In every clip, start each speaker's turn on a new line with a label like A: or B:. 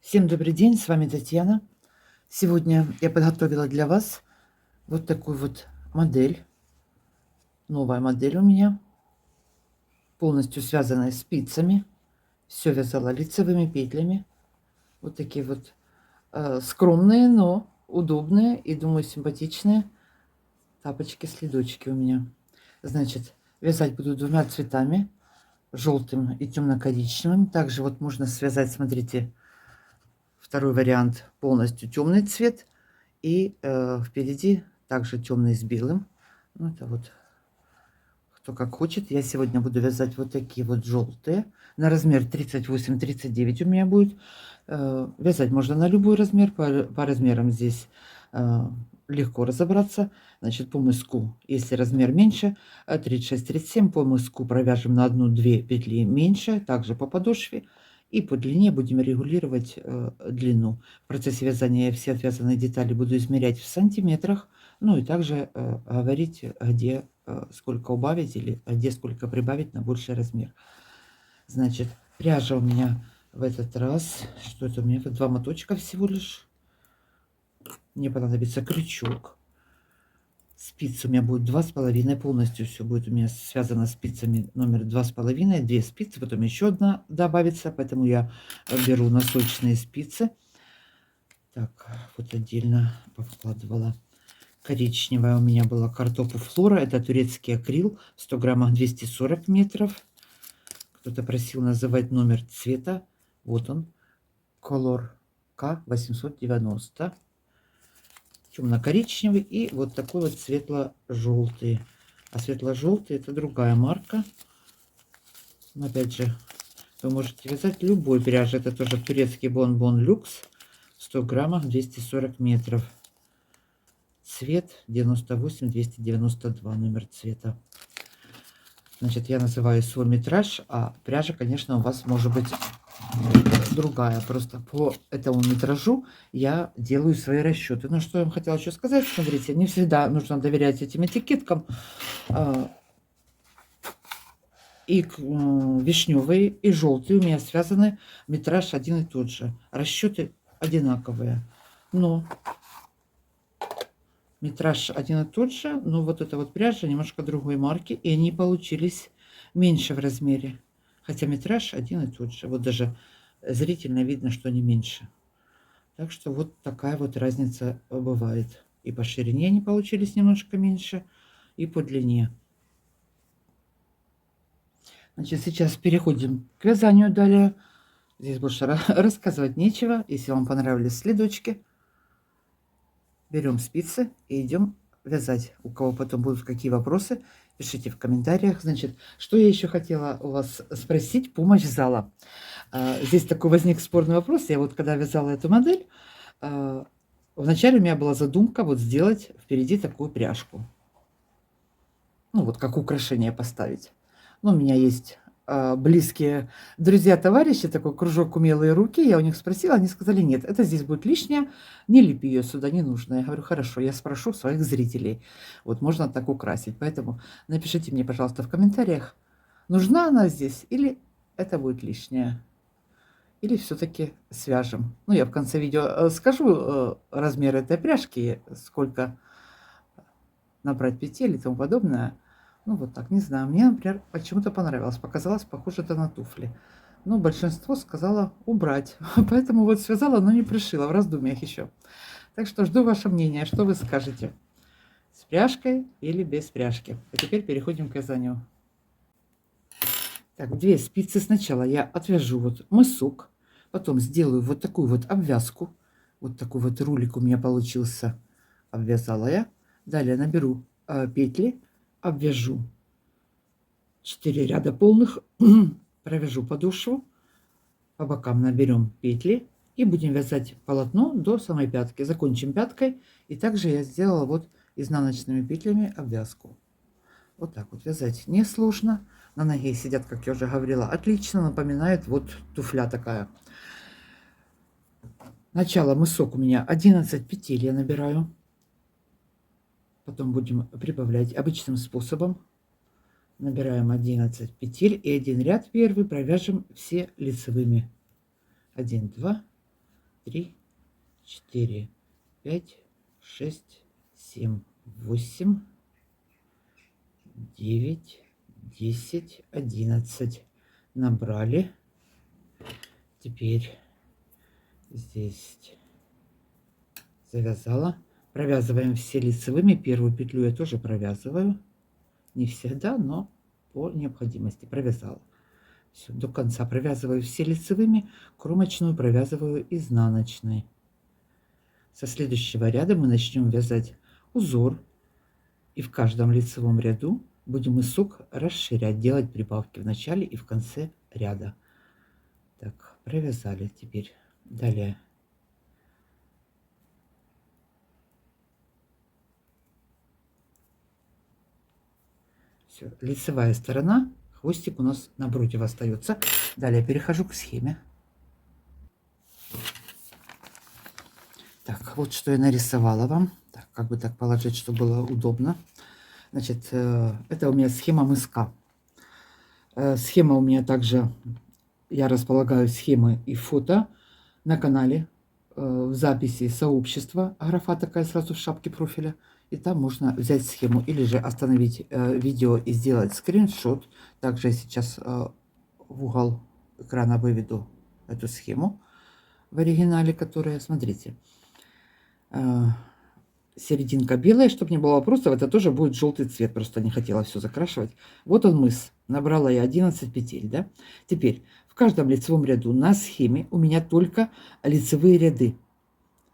A: Всем добрый день, с вами Татьяна. Сегодня я подготовила для вас вот такую вот модель. Новая модель у меня, полностью связанная спицами. Все вязала лицевыми петлями. Вот такие вот скромные, но удобные и, думаю, симпатичные тапочки-следочки у меня. Значит, вязать буду двумя цветами, желтым и темно-коричневым. Также вот можно связать, смотрите, второй вариант полностью темный цвет. И впереди также темный с белым. Ну, это вот кто как хочет. Я сегодня буду вязать вот такие вот желтые. На размер 38-39 у меня будет. Вязать можно на любой размер. По размерам здесь легко разобраться. Значит, по мыску, если размер меньше, 36-37, по мыску провяжем на 1-2 петли меньше. Также по подошве. И по длине будем регулировать длину. В процессе вязания я все отвязанные детали буду измерять в сантиметрах. Ну и также говорить, где сколько убавить или где сколько прибавить на больший размер. Значит, пряжа у меня в этот раз, что это у меня, 2 моточка всего лишь. Мне понадобится крючок. Спиц у меня будет 2,5, полностью все будет у меня связано спицами номер 2,5, 2 спицы, потом еще одна добавится, поэтому я беру носочные спицы. Так, вот отдельно повкладывала. Коричневая у меня была картопу Флора, это турецкий акрил, в 100 граммах 240 метров. Кто-то просил называть номер цвета, вот он, Color K890. Темно-коричневый и вот такой вот светло-желтый. А светло-желтый это другая марка. Но опять же, вы можете вязать любой пряжи. Это тоже турецкий Bonbon Luxe. В 100 граммах 240 метров. Цвет 98-292 номер цвета. Значит, я называю свой метраж, а пряжа, конечно, у вас может быть другая. Просто по этому метражу я делаю свои расчеты. Ну, что я вам хотела еще сказать, смотрите, не всегда нужно доверять этим этикеткам. И вишневый, и желтый у меня связаны, метраж один и тот же. Расчеты одинаковые. Но метраж один и тот же, но вот эта вот пряжа немножко другой марки, и они получились меньше в размере. Хотя метраж один и тот же. Вот даже зрительно видно, что они меньше. Так что вот такая вот разница бывает. И по ширине они получились немножко меньше, и по длине. Значит, сейчас переходим к вязанию далее. Здесь больше рассказывать нечего. Если вам понравились следочки, берем спицы и идем вязать. У кого потом будут какие вопросы, пишите в комментариях. Значит, что я еще хотела у вас спросить, помощь зала. Здесь такой возник спорный вопрос. Я вот когда вязала эту модель, вначале у меня была задумка вот сделать впереди такую пряжку. Ну вот как украшение поставить. Ну, у меня есть близкие друзья, товарищи, такой кружок умелые руки. Я у них спросила, они сказали, нет, это здесь будет лишнее, не лепи ее сюда, не нужно. Я говорю, хорошо, я спрошу своих зрителей. Вот можно так украсить. Поэтому напишите мне, пожалуйста, в комментариях, нужна она здесь или это будет лишнее. Или все-таки свяжем. Ну, я в конце видео скажу размер этой пряжки, сколько набрать петель и тому подобное. Ну, вот так, не знаю. Мне, например, почему-то понравилось. Показалось, похоже это на туфли. Но большинство сказала убрать. Поэтому вот связала, но не пришила. В раздумьях еще. Так что жду ваше мнение. Что вы скажете? С пряжкой или без пряжки? А теперь переходим к вязанию. Так, 2 спицы сначала я отвяжу вот мысок. Потом сделаю вот такую вот обвязку. Вот такой вот рулик у меня получился. Обвязала я. Далее наберу петли. Обвяжу 4 ряда полных, провяжу подошву, по бокам наберем петли и будем вязать полотно до самой пятки. Закончим пяткой, и также я сделала вот изнаночными петлями обвязку. Вот так вот вязать несложно. На ноге сидят, как я уже говорила, отлично, напоминает вот туфля такая. Начало мысок у меня 11 петель я набираю. Потом будем прибавлять обычным способом. Набираем 11 петель и один ряд первый провяжем все лицевыми. 1, 2, 3, 4, 5, 6, 7, 8, 9, 10, 11. Набрали. Теперь здесь завязала. Провязываем все лицевыми. Первую петлю я тоже провязываю. Не всегда, но по необходимости провязала. Все, до конца провязываю все лицевыми, кромочную провязываю изнаночной. Со следующего ряда мы начнем вязать узор. И в каждом лицевом ряду будем мысок расширять, делать прибавки в начале и в конце ряда. Так, провязали теперь. Далее. Все, лицевая сторона, хвостик у нас напротив остается. Далее перехожу к схеме. Так, вот что я нарисовала вам. Так, как бы так положить, чтобы было удобно. Значит, это у меня схема мыска. Схема у меня также, я располагаю схемы и фото на канале, в записи сообщества. Графа такая сразу в шапке профиля. И там можно взять схему или же остановить видео и сделать скриншот. Также я сейчас в угол экрана выведу эту схему в оригинале, которая, смотрите, серединка белая, чтобы не было вопросов, это тоже будет желтый цвет, просто не хотела все закрашивать. Вот он мыс, набрала я 11 петель, да. Теперь в каждом лицевом ряду на схеме у меня только лицевые ряды,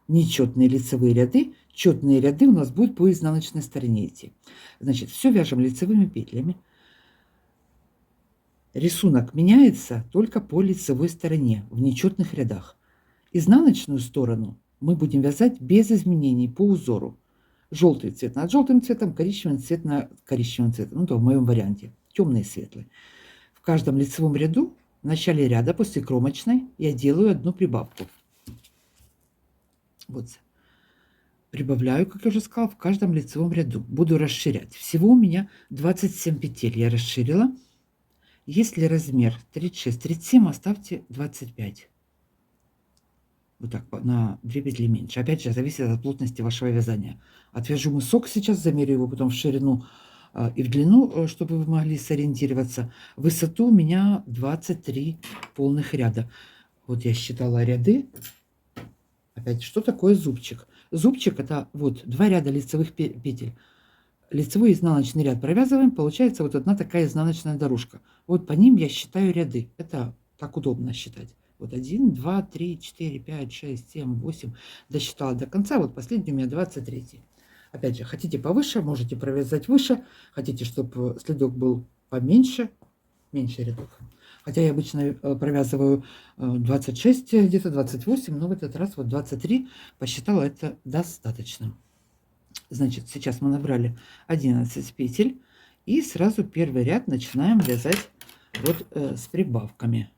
A: нечетные лицевые ряды, четные ряды у нас будут по изнаночной стороне идти. Значит, все вяжем лицевыми петлями. Рисунок меняется только по лицевой стороне в нечетных рядах. Изнаночную сторону мы будем вязать без изменений по узору. Желтый цвет над желтым цветом, коричневый цвет на коричневым цветом. Ну, то в моем варианте. Темный и светлый. В каждом лицевом ряду, в начале ряда, после кромочной, я делаю одну прибавку. Вот. Прибавляю, как я уже сказала, в каждом лицевом ряду. Буду расширять. Всего у меня 27 петель я расширила. Если размер 36-37, оставьте 25. Вот так, на 2 петли меньше. Опять же, зависит от плотности вашего вязания. Отвяжу мысок сейчас, замерю его потом в ширину и в длину, чтобы вы могли сориентироваться. Высоту у меня 23 полных ряда. Вот я считала ряды. Опять, что такое зубчик? Зубчик — это вот 2 ряда лицевых петель. Лицевой и изнаночный ряд провязываем, получается вот одна такая изнаночная дорожка. Вот по ним я считаю ряды. Это так удобно считать. Вот 1, 2, 3, 4, 5, 6, 7, 8. Досчитала до конца. Вот последний у меня 23. Опять же, хотите повыше, можете провязать выше. Хотите, чтобы следок был поменьше, меньше рядов. Хотя я обычно провязываю 26, где-то 28, но в этот раз вот 23. Посчитала, это достаточно. Значит, сейчас мы набрали 11 петель. И сразу первый ряд начинаем вязать вот с прибавками.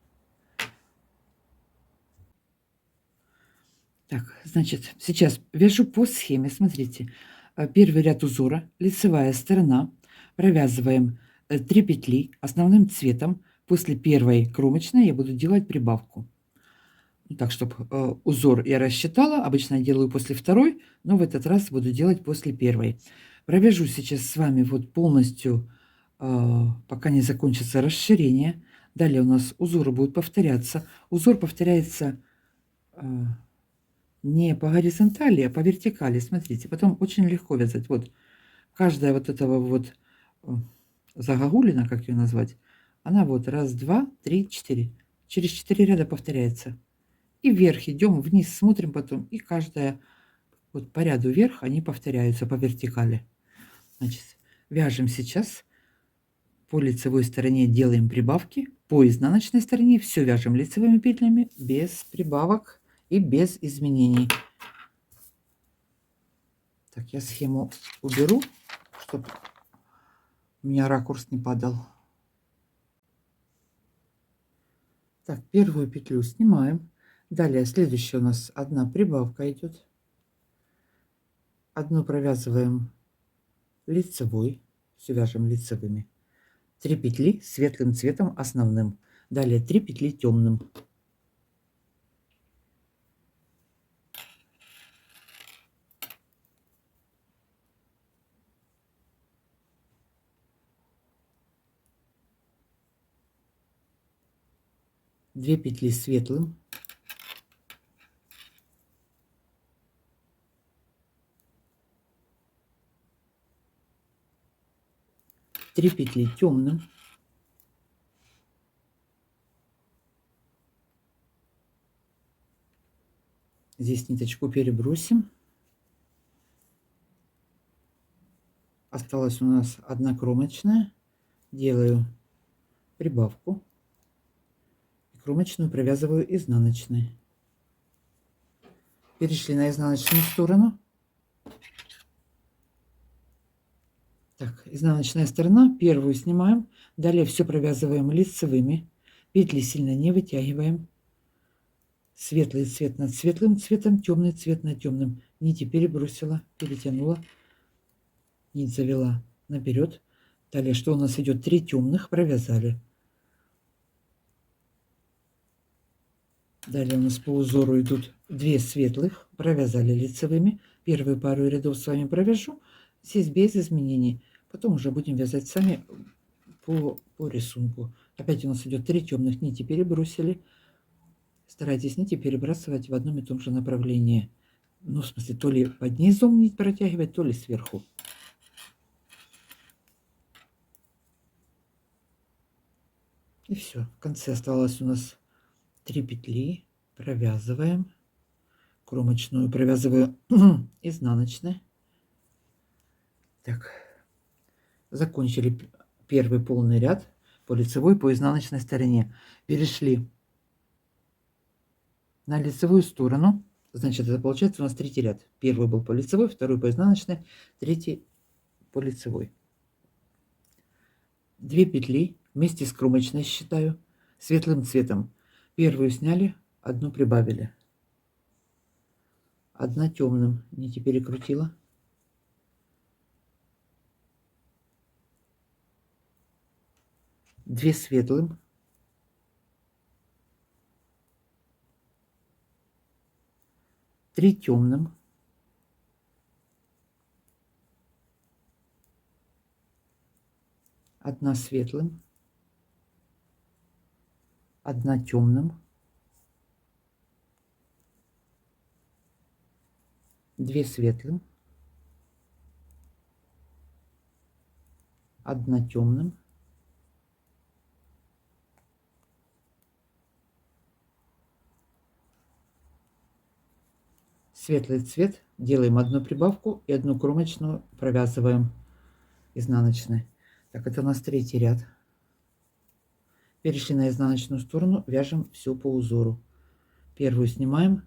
A: Так, значит, сейчас вяжу по схеме. Смотрите, первый ряд узора, лицевая сторона. Провязываем 3 петли основным цветом. После первой кромочной я буду делать прибавку. Так, чтобы узор я рассчитала. Обычно я делаю после второй, но в этот раз буду делать после первой. Провяжу сейчас с вами вот полностью, пока не закончится расширение. Далее у нас узоры будут повторяться. Узор повторяется не по горизонтали, а по вертикали. Смотрите, потом очень легко вязать. Вот каждая вот этого вот загогулина, как ее назвать, она вот раз, два, три, четыре. Через 4 ряда повторяется. И вверх идем, вниз смотрим потом. И каждая вот по ряду вверх они повторяются по вертикали. Значит, вяжем сейчас. По лицевой стороне делаем прибавки. По изнаночной стороне все вяжем лицевыми петлями без прибавок и без изменений. Так, я схему уберу, чтобы у меня ракурс не падал. Так, первую петлю снимаем. Далее следующая у нас одна прибавка идет. Одну провязываем лицевой. Все вяжем лицевыми. 3 петли светлым цветом основным. Далее 3 петли темным. 2 петли светлым, 3 петли темным, здесь ниточку перебросим, осталась у нас одна кромочная, делаю прибавку и кромочную провязываю изнаночной. Перешли на изнаночную сторону. Так, изнаночная сторона, первую снимаем, далее все провязываем лицевыми, петли сильно не вытягиваем, светлый цвет над светлым цветом, темный цвет над темным, нити перебросила, перетянула, нить завела наперед, далее что у нас идет, 3 темных провязали, далее у нас по узору идут 2 светлых, провязали лицевыми, первую пару рядов с вами провяжу, здесь без изменений. Потом уже будем вязать сами по рисунку. Опять у нас идет 3 темных, нити перебросили. Старайтесь нити перебрасывать в одном и том же направлении. Ну, в смысле, то ли под низом нить протягивать, то ли сверху. И все. В конце осталось у нас 3 петли. Провязываем. Кромочную провязываю изнаночной. Так. Закончили первый полный ряд по лицевой, по изнаночной стороне. Перешли на лицевую сторону. Значит, это получается у нас третий ряд. Первый был по лицевой, второй по изнаночной, третий по лицевой. 2 петли вместе с кромочной считаю светлым цветом. Первую сняли, одну прибавили. Одна темным, нити перекрутила. Две светлым. Три темным. Одна светлым. Одна темным. Две светлым. Одна темным. Светлый цвет, делаем одну прибавку и одну кромочную провязываем изнаночной. Так, это у нас третий ряд. Перешли на изнаночную сторону, вяжем все по узору. Первую снимаем,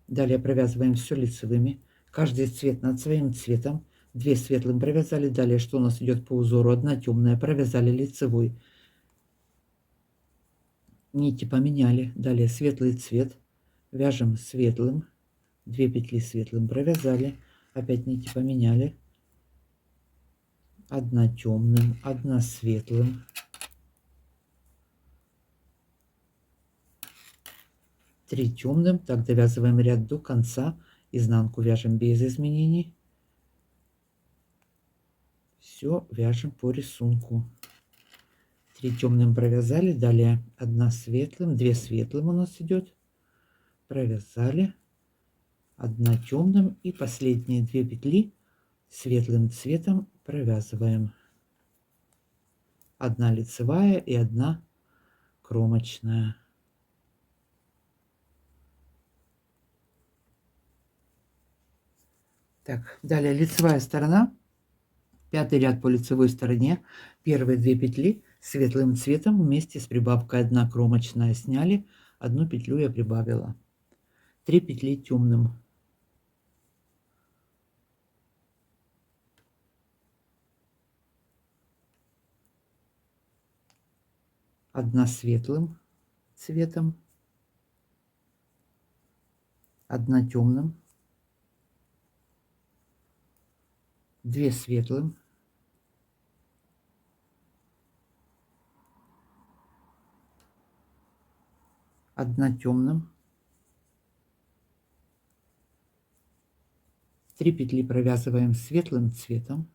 A: далее провязываем все лицевыми. Каждый цвет над своим цветом. 2 светлым провязали, далее что у нас идет по узору? Одна темная, провязали лицевой. Нити поменяли, далее светлый цвет, вяжем светлым. 2 петли светлым провязали, опять нити поменяли, одна темным, одна светлым, три темным. Так, довязываем ряд до конца, изнанку вяжем без изменений, все вяжем по рисунку. 3 темным провязали, далее одна светлым, 2 светлым у нас идет, провязали, одна темным и последние 2 петли светлым цветом провязываем. Одна лицевая и одна кромочная. Так, далее лицевая сторона, 5-й ряд по лицевой стороне, первые 2 петли светлым цветом вместе с прибавкой 1 кромочная сняли, 1 петлю я прибавила, 3 петли темным. Одна светлым цветом, одна темным, 2 светлым, одна темным, 3 петли провязываем светлым цветом,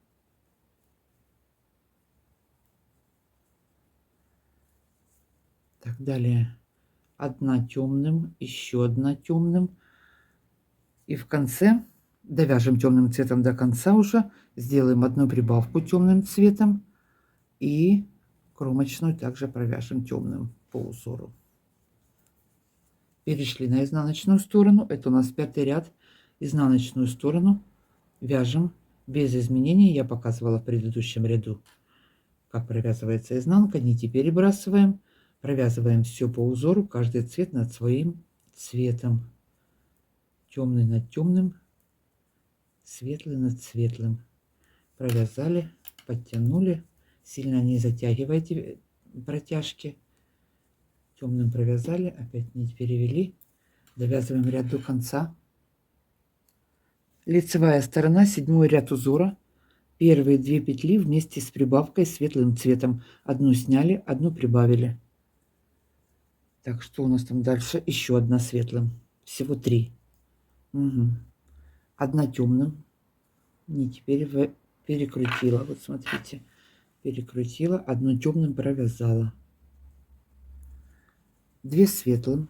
A: так, далее одна темным, еще одна темным. И в конце довяжем темным цветом до конца уже, сделаем одну прибавку темным цветом и кромочную также провяжем темным по узору. Перешли на изнаночную сторону, это у нас 5-й ряд. Изнаночную сторону вяжем без изменений. Я показывала в предыдущем ряду, как провязывается изнанка. Нити перебрасываем, провязываем все по узору, каждый цвет над своим цветом. Темный над темным, светлый над светлым. Провязали, подтянули, сильно не затягивайте протяжки. Темным провязали, опять нить перевели, довязываем ряд до конца. Лицевая сторона, 7-й ряд узора. Первые 2 петли вместе с прибавкой светлым цветом. Одну сняли, одну прибавили. Так, что у нас там дальше? Еще одна светлым. Всего 3. Угу. Одна темным. Нить перекрутила. Вот смотрите. Перекрутила. Одну темным провязала. 2 светлым.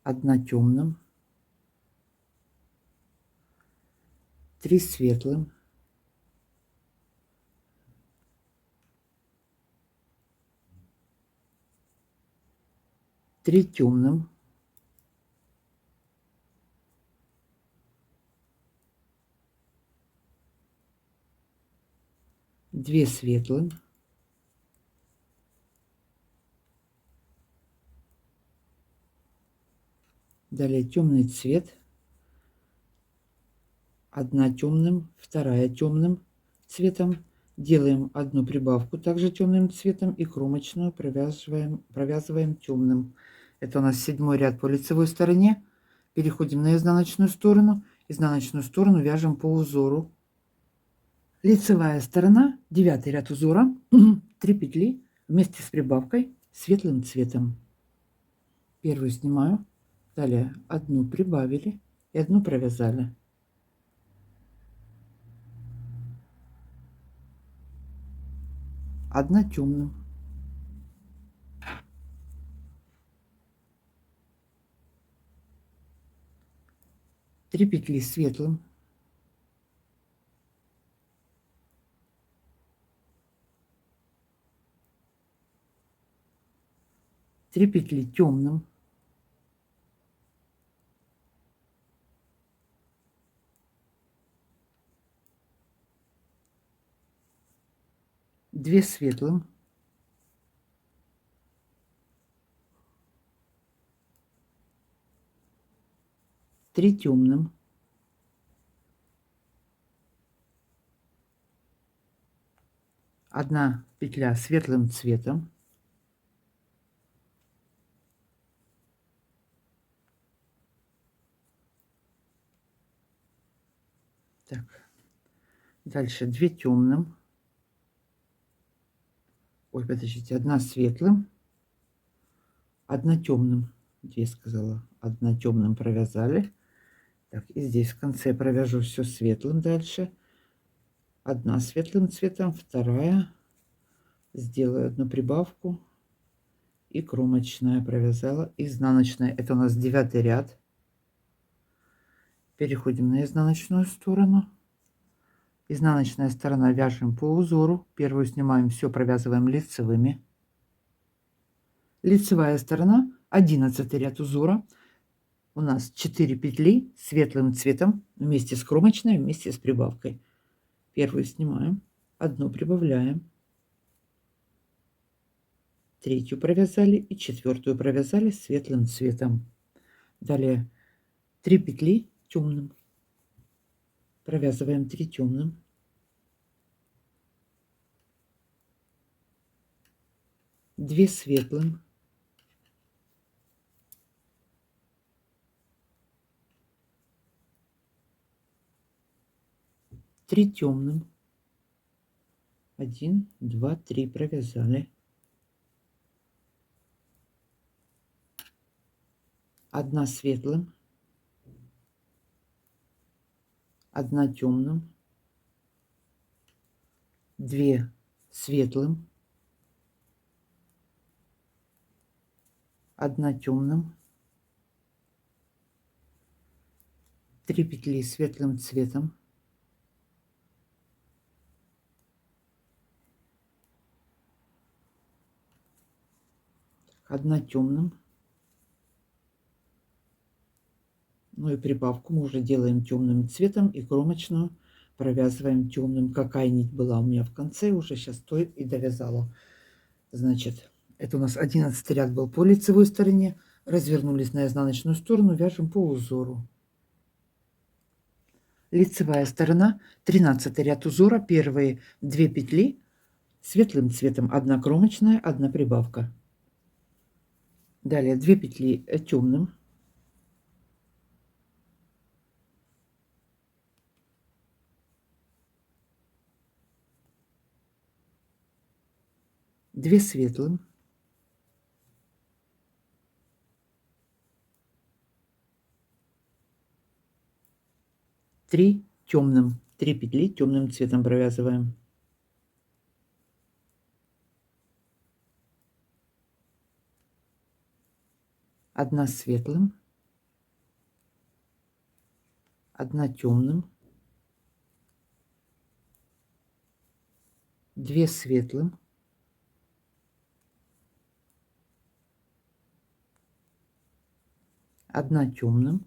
A: Одна темным. 3 светлым. 3 темным. 2 светлым. Далее темный цвет. Одна темным, вторая темным цветом. Делаем одну прибавку также темным цветом и кромочную провязываем темным. Это у нас 7-й ряд по лицевой стороне. Переходим на изнаночную сторону. Изнаночную сторону вяжем по узору. Лицевая сторона, 9-й ряд узора. 3 петли вместе с прибавкой светлым цветом. Первую снимаю. Далее одну прибавили и одну провязали. Одна темным. 3 петли светлым. 3 петли темным. 2 светлым. 3 темным. 1 петля светлым цветом. Так, дальше 2 темным. Ой, подождите, 1 светлым, 1 темным. 2 сказала, 1 темным провязали. Так, и здесь в конце провяжу все светлым дальше. 1 светлым цветом, 2 сделаю одну прибавку и кромочная провязала. Изнаночная, это у нас 9-й ряд. Переходим на изнаночную сторону. Изнаночная сторона вяжем по узору. Первую снимаем, все провязываем лицевыми. Лицевая сторона, 11-й ряд узора. У нас 4 петли светлым цветом вместе с кромочной, вместе с прибавкой. Первую снимаем, одну прибавляем, 3-ю провязали и 4-ю провязали светлым цветом. Далее 3 петли темным. Провязываем 3 темным. 2 светлым. 3 темным. 1, 2, 3 провязали. 1 светлым. 1 темным. 2 светлым. 1 темным, 3 петли светлым цветом, 1 темным. Ну и прибавку мы уже делаем темным цветом и кромочную провязываем темным. Какая нить была у меня в конце, уже сейчас то и довязала. Значит, это у нас 11 ряд был по лицевой стороне. Развернулись на изнаночную сторону, вяжем по узору. Лицевая сторона, 13 ряд узора, первые 2 петли светлым цветом, 1 кромочная, 1 прибавка. Далее 2 петли темным, 2 светлым, 3 темным, 3 петли темным цветом провязываем. 1 светлым, 1 темным, 2 светлым, 1 темным,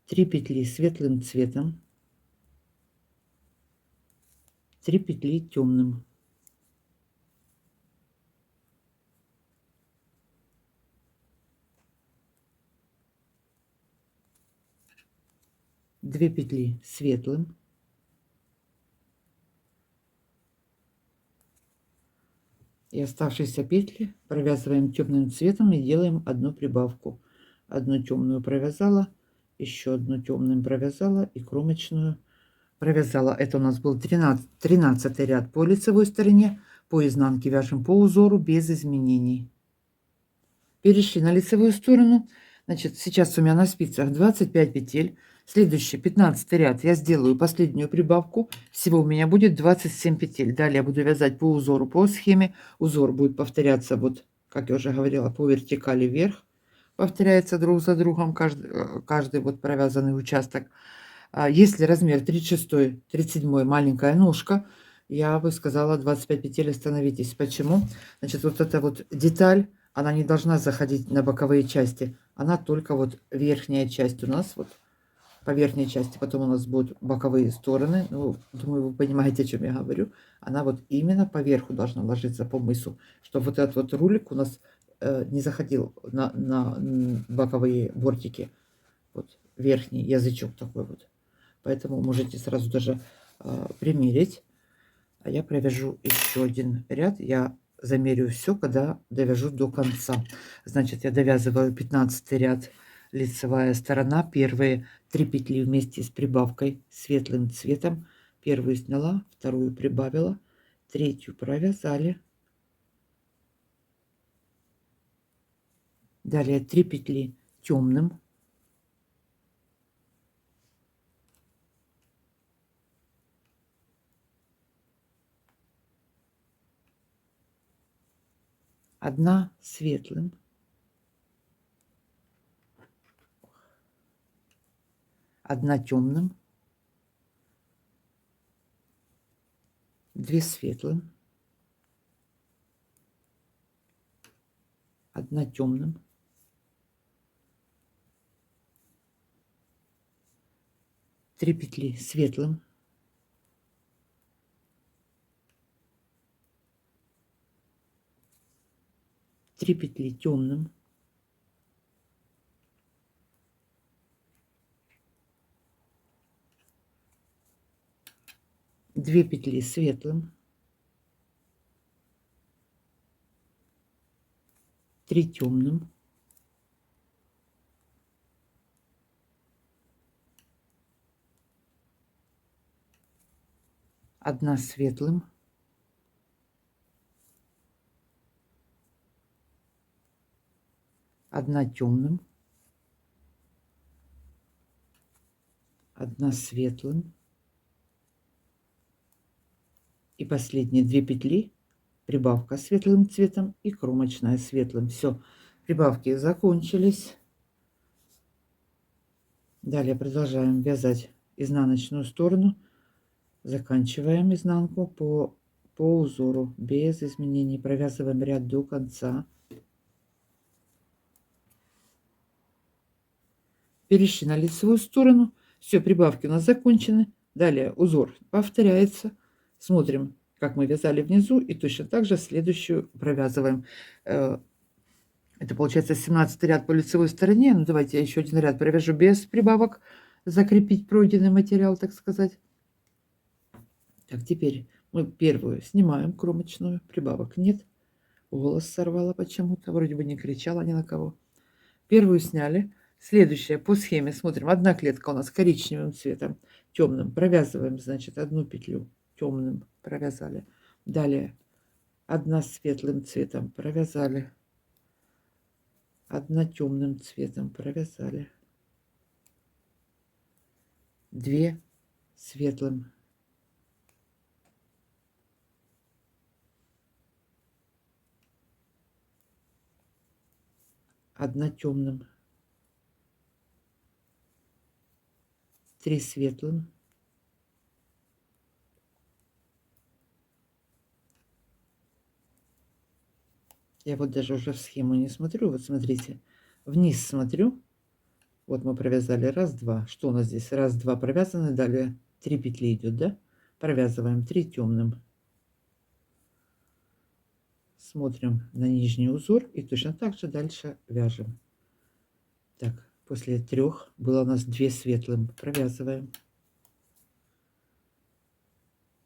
A: 3 петли светлым цветом, 3 петли темным, 2 петли светлым, и оставшиеся петли провязываем темным цветом и делаем 1 прибавку. 1 темную провязала, еще 1 темным провязала и кромочную провязала. Это у нас был 13 ряд по лицевой стороне. По изнанке вяжем по узору без изменений. Перешли на лицевую сторону. Значит, сейчас у меня на спицах 25 петель. Следующий 15 ряд я сделаю последнюю прибавку. Всего у меня будет 27 петель. Далее я буду вязать по узору, по схеме. Узор будет повторяться, вот как я уже говорила, по вертикали вверх. Повторяется друг за другом каждый вот провязанный участок. Если размер 36, 37 маленькая ножка, я бы сказала 25 петель остановитесь. Почему? Значит, вот эта вот деталь, она не должна заходить на боковые части. Она только вот верхняя часть у нас, вот по верхней части. Потом у нас будут боковые стороны. Ну, думаю, вы понимаете, о чем я говорю. Она вот именно по верху должна ложиться по мысу, чтобы вот этот вот рулик у нас не заходил на боковые бортики. Вот верхний язычок такой вот. Поэтому можете сразу даже примерить. А я провяжу еще один ряд. Я замерю все, когда довяжу до конца. Значит, я довязываю 15 ряд, лицевая сторона. Первые 3 петли вместе с прибавкой светлым цветом. Первую сняла, вторую прибавила, третью провязали. Далее 3 петли темным. 1 светлым, 1 темным, 2 светлым, 1 темным, 3 петли светлым, 3 петли темным, 2 петли светлым, 3 темным, 1 светлым, 1 темным, 1 светлым, И последние 2 петли, прибавка светлым цветом и кромочная светлым. Все, прибавки закончились. Далее продолжаем вязать изнаночную сторону. Заканчиваем изнанку по узору без изменений. Провязываем ряд до конца. Перешли на лицевую сторону. Все, прибавки у нас закончены. Далее узор повторяется. Смотрим, как мы вязали внизу, и точно так же следующую провязываем. Это получается 17 ряд по лицевой стороне. Ну, давайте я еще один ряд провяжу без прибавок. Закрепить пройденный материал, так сказать. Так, теперь мы первую снимаем кромочную. Прибавок нет. Голос сорвала почему-то. Вроде бы не кричала ни на кого. Первую сняли. Следующая по схеме. Смотрим. Одна клетка у нас коричневым цветом. Темным. Провязываем, значит, одну петлю. Темным провязали. Далее одна светлым цветом провязали. Одна темным цветом провязали. 2 светлым. Одна темным. 3 светлым. Я вот даже уже в схему не смотрю. Вот смотрите. Вниз смотрю. Вот мы провязали раз, два. Что у нас здесь? Раз, два провязаны. Далее 3 петли идет, да? Провязываем 3 темным. Смотрим на нижний узор и точно так же дальше вяжем. Так, после 3 было у нас 2 светлым. Провязываем.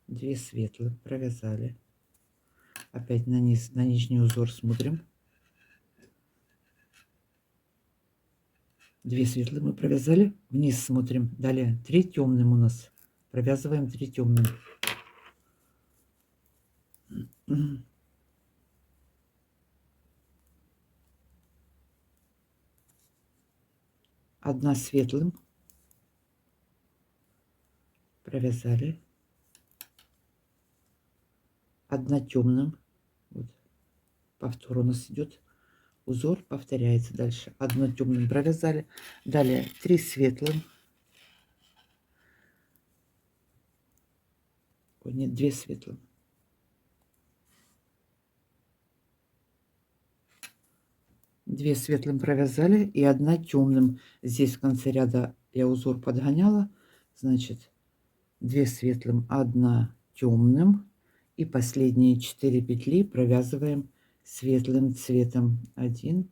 A: 2 светлым. Провязали. Опять на нижний узор смотрим. 2 светлые мы провязали. Вниз смотрим. Далее 3 темным у нас. Провязываем 3 темным. Одна светлым. Провязали. Одна темным. Вот. Повтор у нас идет. Узор повторяется дальше. Одно темным провязали. Далее 3 светлым. Ой, нет, 2 светлым. 2 светлым провязали и одна темным. Здесь в конце ряда я узор подгоняла. Значит, 2 светлым, одна темным. И последние 4 петли провязываем светлым цветом. 1,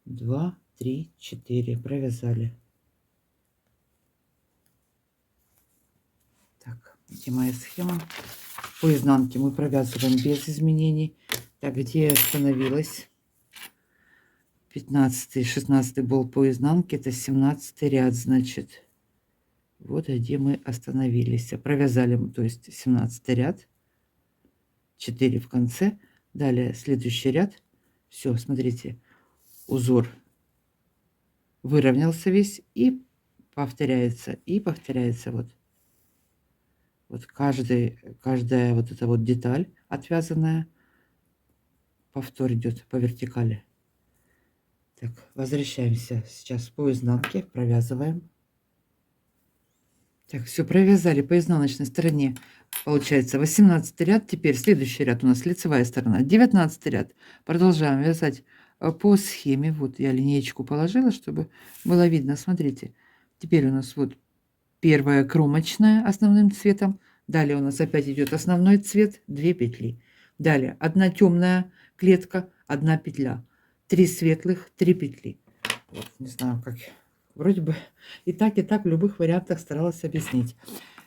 A: 2, 3, 4. Провязали. Так, где моя схема? По изнанке мы провязываем без изменений. Так, где я остановилась? 15, 16 был по изнанке, это 17 ряд, значит. Вот где мы остановились. Провязали, то есть 17 ряд. 4 в конце. Далее следующий ряд. Все, смотрите, узор выровнялся весь и повторяется. И повторяется вот. Вот каждая вот эта вот деталь отвязанная. Повтор идет по вертикали. Так, возвращаемся сейчас по изнанке. Провязываем. Так, все провязали по изнаночной стороне. Получается 18 ряд. Теперь следующий ряд у нас лицевая сторона. 19 ряд. Продолжаем вязать по схеме. Вот я линеечку положила, чтобы было видно. Смотрите. Теперь у нас вот первая кромочная основным цветом. Далее у нас опять идет основной цвет. 2 петли. Далее одна темная клетка, 1 петля. 3 светлых, 3 петли. Вот, не знаю, как... Вроде бы и так в любых вариантах старалась объяснить.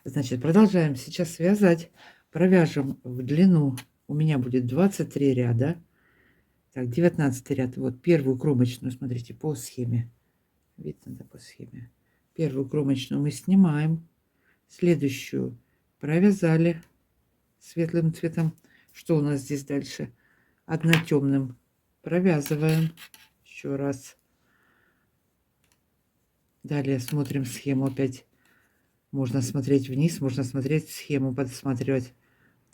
A: Значит, продолжаем сейчас вязать. Провяжем в длину. У меня будет 23 ряда. Так, 19 ряд. Вот первую кромочную, смотрите, по схеме. Видно, да, по схеме. Первую кромочную мы снимаем. Следующую провязали светлым цветом. Что у нас здесь дальше? Одна темным. Провязываем. Еще раз. Далее смотрим схему опять. Можно смотреть вниз, можно смотреть схему, подсматривать.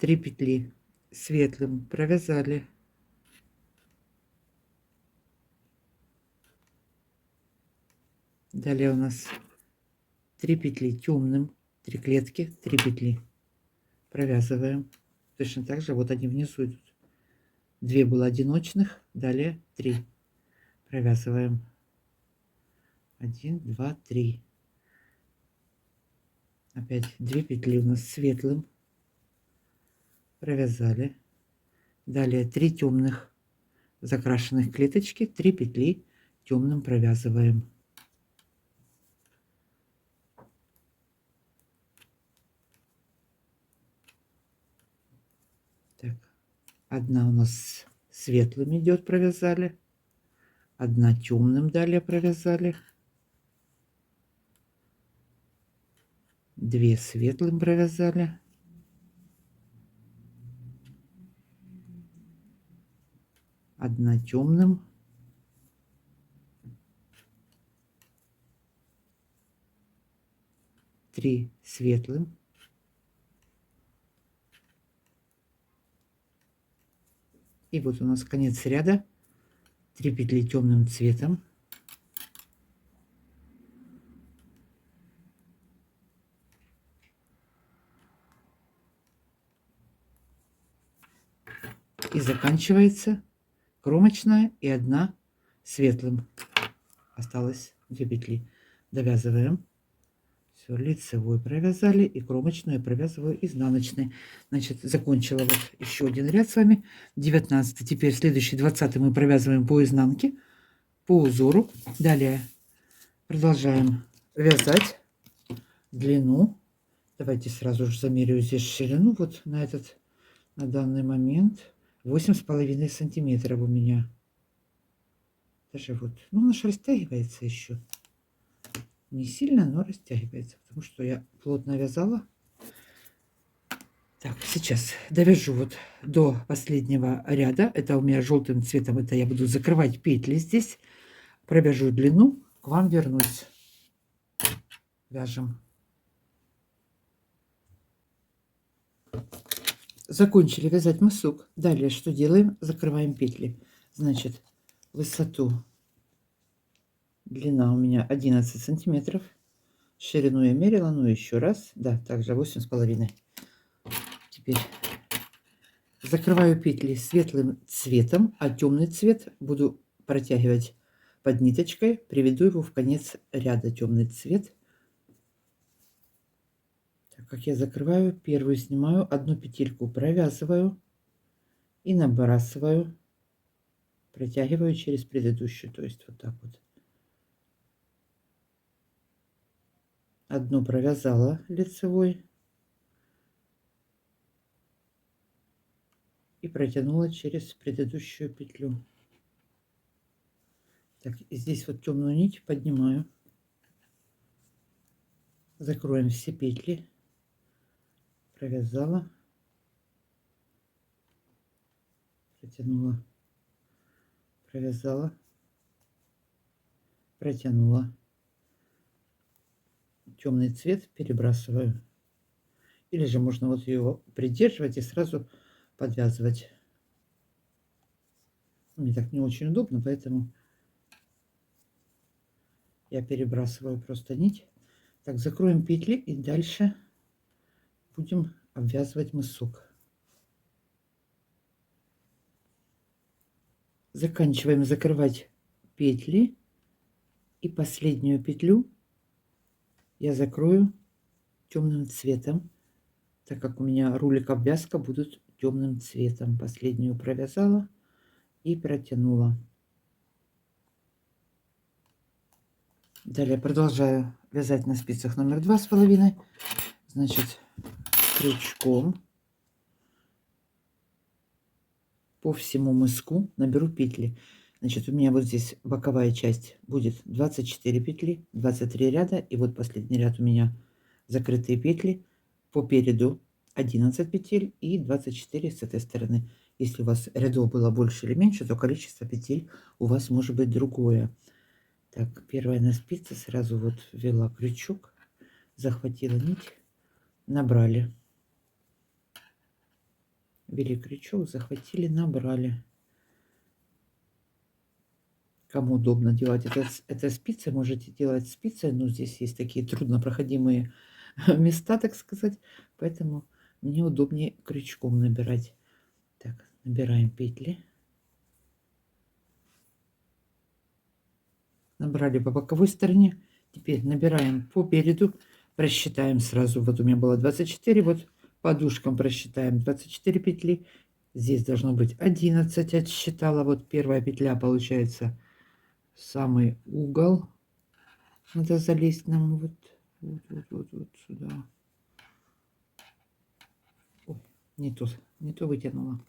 A: 3 петли светлым провязали. Далее у нас 3 петли темным, 3 клетки, 3 петли провязываем. Точно так же вот они внизу идут. 2 было одиночных, далее 3 провязываем. 1, 2, 3. Опять 2 петли у нас светлым провязали. Далее 3 темных закрашенных клеточки, 3 петли темным провязываем. Так, одна у нас светлым идет, провязали, одна темным далее провязали, 2 светлым провязали, одна темным, 3 светлым, и вот у нас конец ряда, 3 петли темным цветом, и заканчивается кромочная и одна светлым. Осталось 2 петли. Довязываем. Все, лицевой провязали и кромочную я провязываю изнаночной. Значит, закончила вот еще один ряд с вами. 19. Теперь следующий 20 мы провязываем по изнанке, по узору. Далее продолжаем вязать длину. Давайте сразу же замерю здесь ширину. Вот на данный момент 8,5 сантиметров у меня. Даже вот, ну, она же растягивается еще. Не сильно, но растягивается, потому что я плотно вязала. Так, сейчас довяжу вот до последнего ряда. Это у меня желтым цветом. Это я буду закрывать петли здесь. Провяжу длину, к вам вернусь. Вяжем. Закончили вязать мысок. Далее что делаем? Закрываем петли. Значит, высоту, длина у меня 11 сантиметров. Ширину я мерила, ну еще раз. Да, также 8,5. Теперь закрываю петли светлым цветом, а темный цвет буду протягивать под ниточкой. Приведу его в конец ряда, темный цвет. Так как я закрываю, первую снимаю, одну петельку провязываю и набрасываю, протягиваю через предыдущую, то есть вот так вот. Одну провязала лицевой и протянула через предыдущую петлю. Так, и здесь вот темную нить поднимаю, закроем все петли, провязала, протянула, провязала, протянула. Темный цвет перебрасываю, или же можно вот его придерживать и сразу подвязывать. Мне так не очень удобно, поэтому я перебрасываю просто нить. Так, закроем петли и дальше будем обвязывать мысок. Заканчиваем закрывать петли, и последнюю петлю я закрою темным цветом, так как у меня рулик обвязка будут темным цветом. Последнюю провязала и протянула. Далее продолжаю вязать на спицах номер 2,5. Значит, крючком по всему мыску наберу петли. Значит, у меня вот здесь боковая часть будет 24 петли, 23 ряда. И вот последний ряд у меня закрытые петли. По переду 11 петель и 24 с этой стороны. Если у вас рядов было больше или меньше, то количество петель у вас может быть другое. Так, первая на спице сразу вот ввела крючок, захватила нить, набрали. ввели крючок, захватили, набрали. Кому удобно делать это спицей, можете делать спицей, но здесь есть такие труднопроходимые места, так сказать, поэтому мне удобнее крючком набирать. Так, набираем петли. Набрали по боковой стороне. Теперь набираем по переду, просчитаем сразу. Вот у меня было 24, вот подушкам просчитаем 24 петли. Здесь должно быть 11, отсчитала. Вот первая петля получается самый угол. Надо залезть нам вот сюда. Ой, не то вытянула.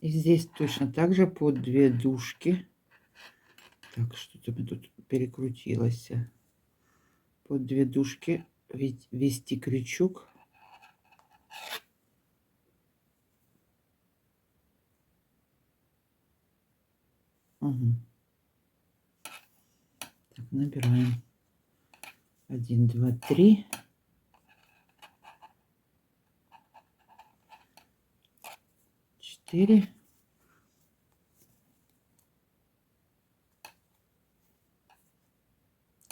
A: И здесь точно так же по 2 дужки. Так, что-то мне тут перекрутилось. По 2 дужки ввести крючок. Угу. Так, набираем 1, 2, 3. 4.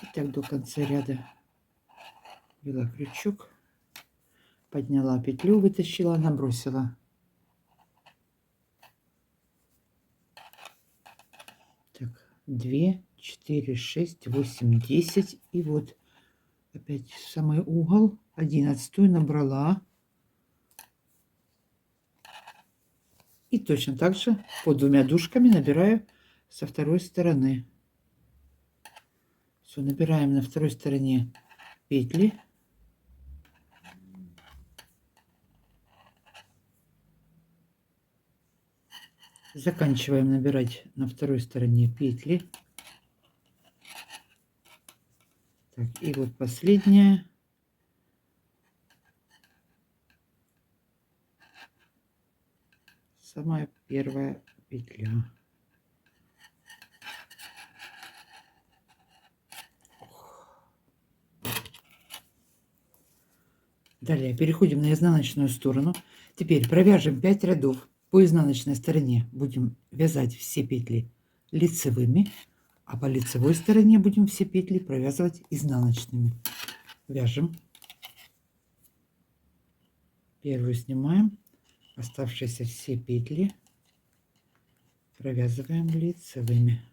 A: И так до конца ряда ввела крючок, подняла петлю, вытащила, набросила. Так, 2, 4, 6, 8, 10. И вот опять самый угол, 11 набрала. И точно так же по 2 дужками набираю со второй стороны. Все, набираем на второй стороне петли. Заканчиваем набирать на второй стороне петли. Так, и вот последняя. Самая первая петля. Далее переходим на изнаночную сторону. Теперь провяжем 5 рядов. По изнаночной стороне будем вязать все петли лицевыми, а по лицевой стороне будем все петли провязывать изнаночными. Вяжем. Первую снимаем, оставшиеся все петли провязываем лицевыми.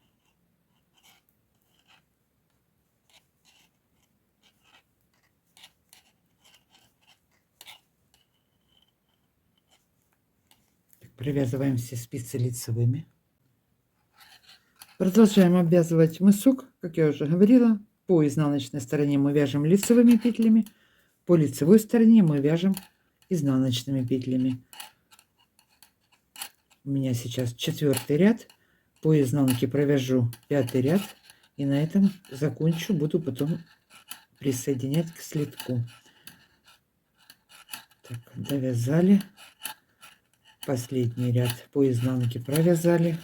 A: Провязываем все спицы лицевыми. Продолжаем обвязывать мысок, как я уже говорила. По изнаночной стороне мы вяжем лицевыми петлями, по лицевой стороне мы вяжем изнаночными петлями. У меня сейчас 4-й ряд, по изнанке провяжу 5-й ряд и на этом закончу, буду потом присоединять к слитку. Так, довязали. Последний ряд по изнанке провязали.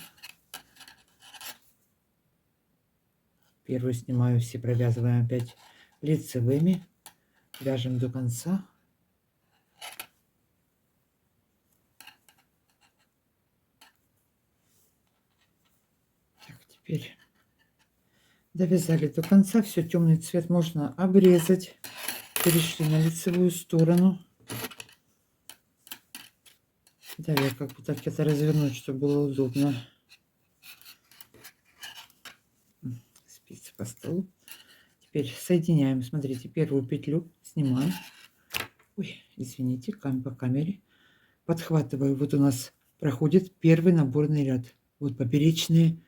A: Первую снимаю, все провязываем опять лицевыми, вяжем до конца. Так, теперь довязали до конца, все, темный цвет можно обрезать. Перешли на лицевую сторону. Далее как бы так это развернуть, чтобы было удобно. Спицы по столу. Теперь соединяем, смотрите, первую петлю снимаем. Ой, извините, по камере. Подхватываю, вот у нас проходит первый наборный ряд. Вот поперечные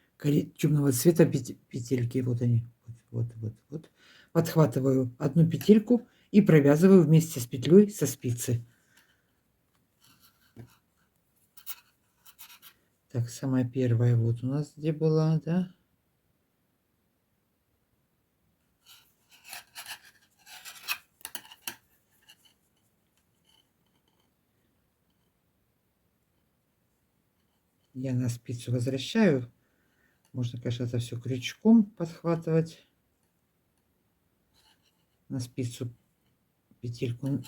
A: темного цвета петельки, вот они. Вот. Подхватываю одну петельку и провязываю вместе с петлей со спицы. Так, самая первая вот у нас где была, да? я на спицу возвращаю. Можно, конечно, это все крючком подхватывать. На спицу петельку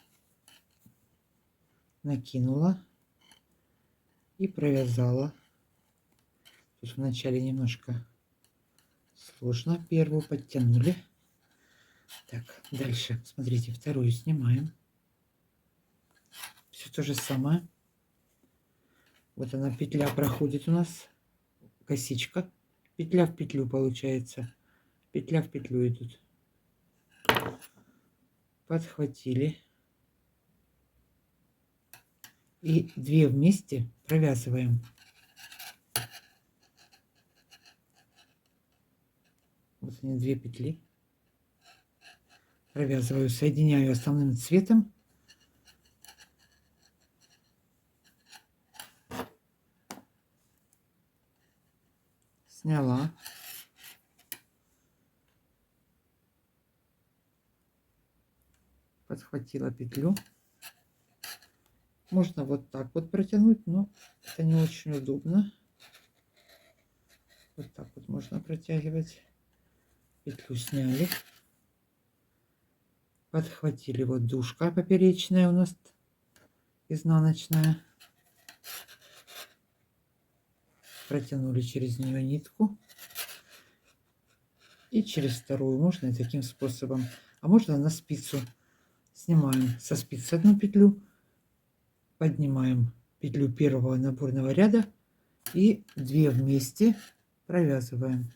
A: накинула и провязала. Тут вначале немножко сложно. Первую подтянули. Так, дальше, смотрите, вторую снимаем. Все то же самое. Вот она, петля проходит у нас, косичка. Петля в петлю получается. Петля в петлю идут. Подхватили. И 2 вместе провязываем. Вот они, 2 петли. Провязываю, соединяю основным цветом. Сняла. Подхватила петлю. Можно вот так вот протянуть, но это не очень удобно. Вот так вот можно протягивать. Петлю сняли. Подхватили, вот дужка поперечная у нас, изнаночная. Протянули через нее нитку. И через вторую можно и таким способом. А можно на спицу. Снимаем со спицы одну петлю. Поднимаем петлю первого наборного ряда. И 2 вместе провязываем.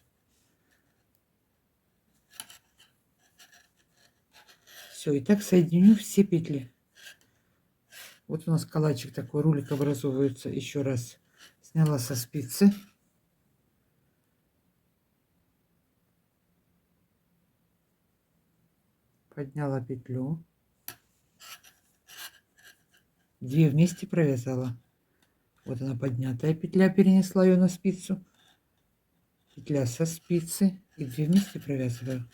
A: Все, и так соединю все петли. Вот у нас калачик такой, рулик образовывается. Еще раз сняла со спицы. Подняла петлю. 2 вместе провязала. Вот она, поднятая петля, перенесла ее на спицу. Петля со спицы. И 2 вместе провязываю.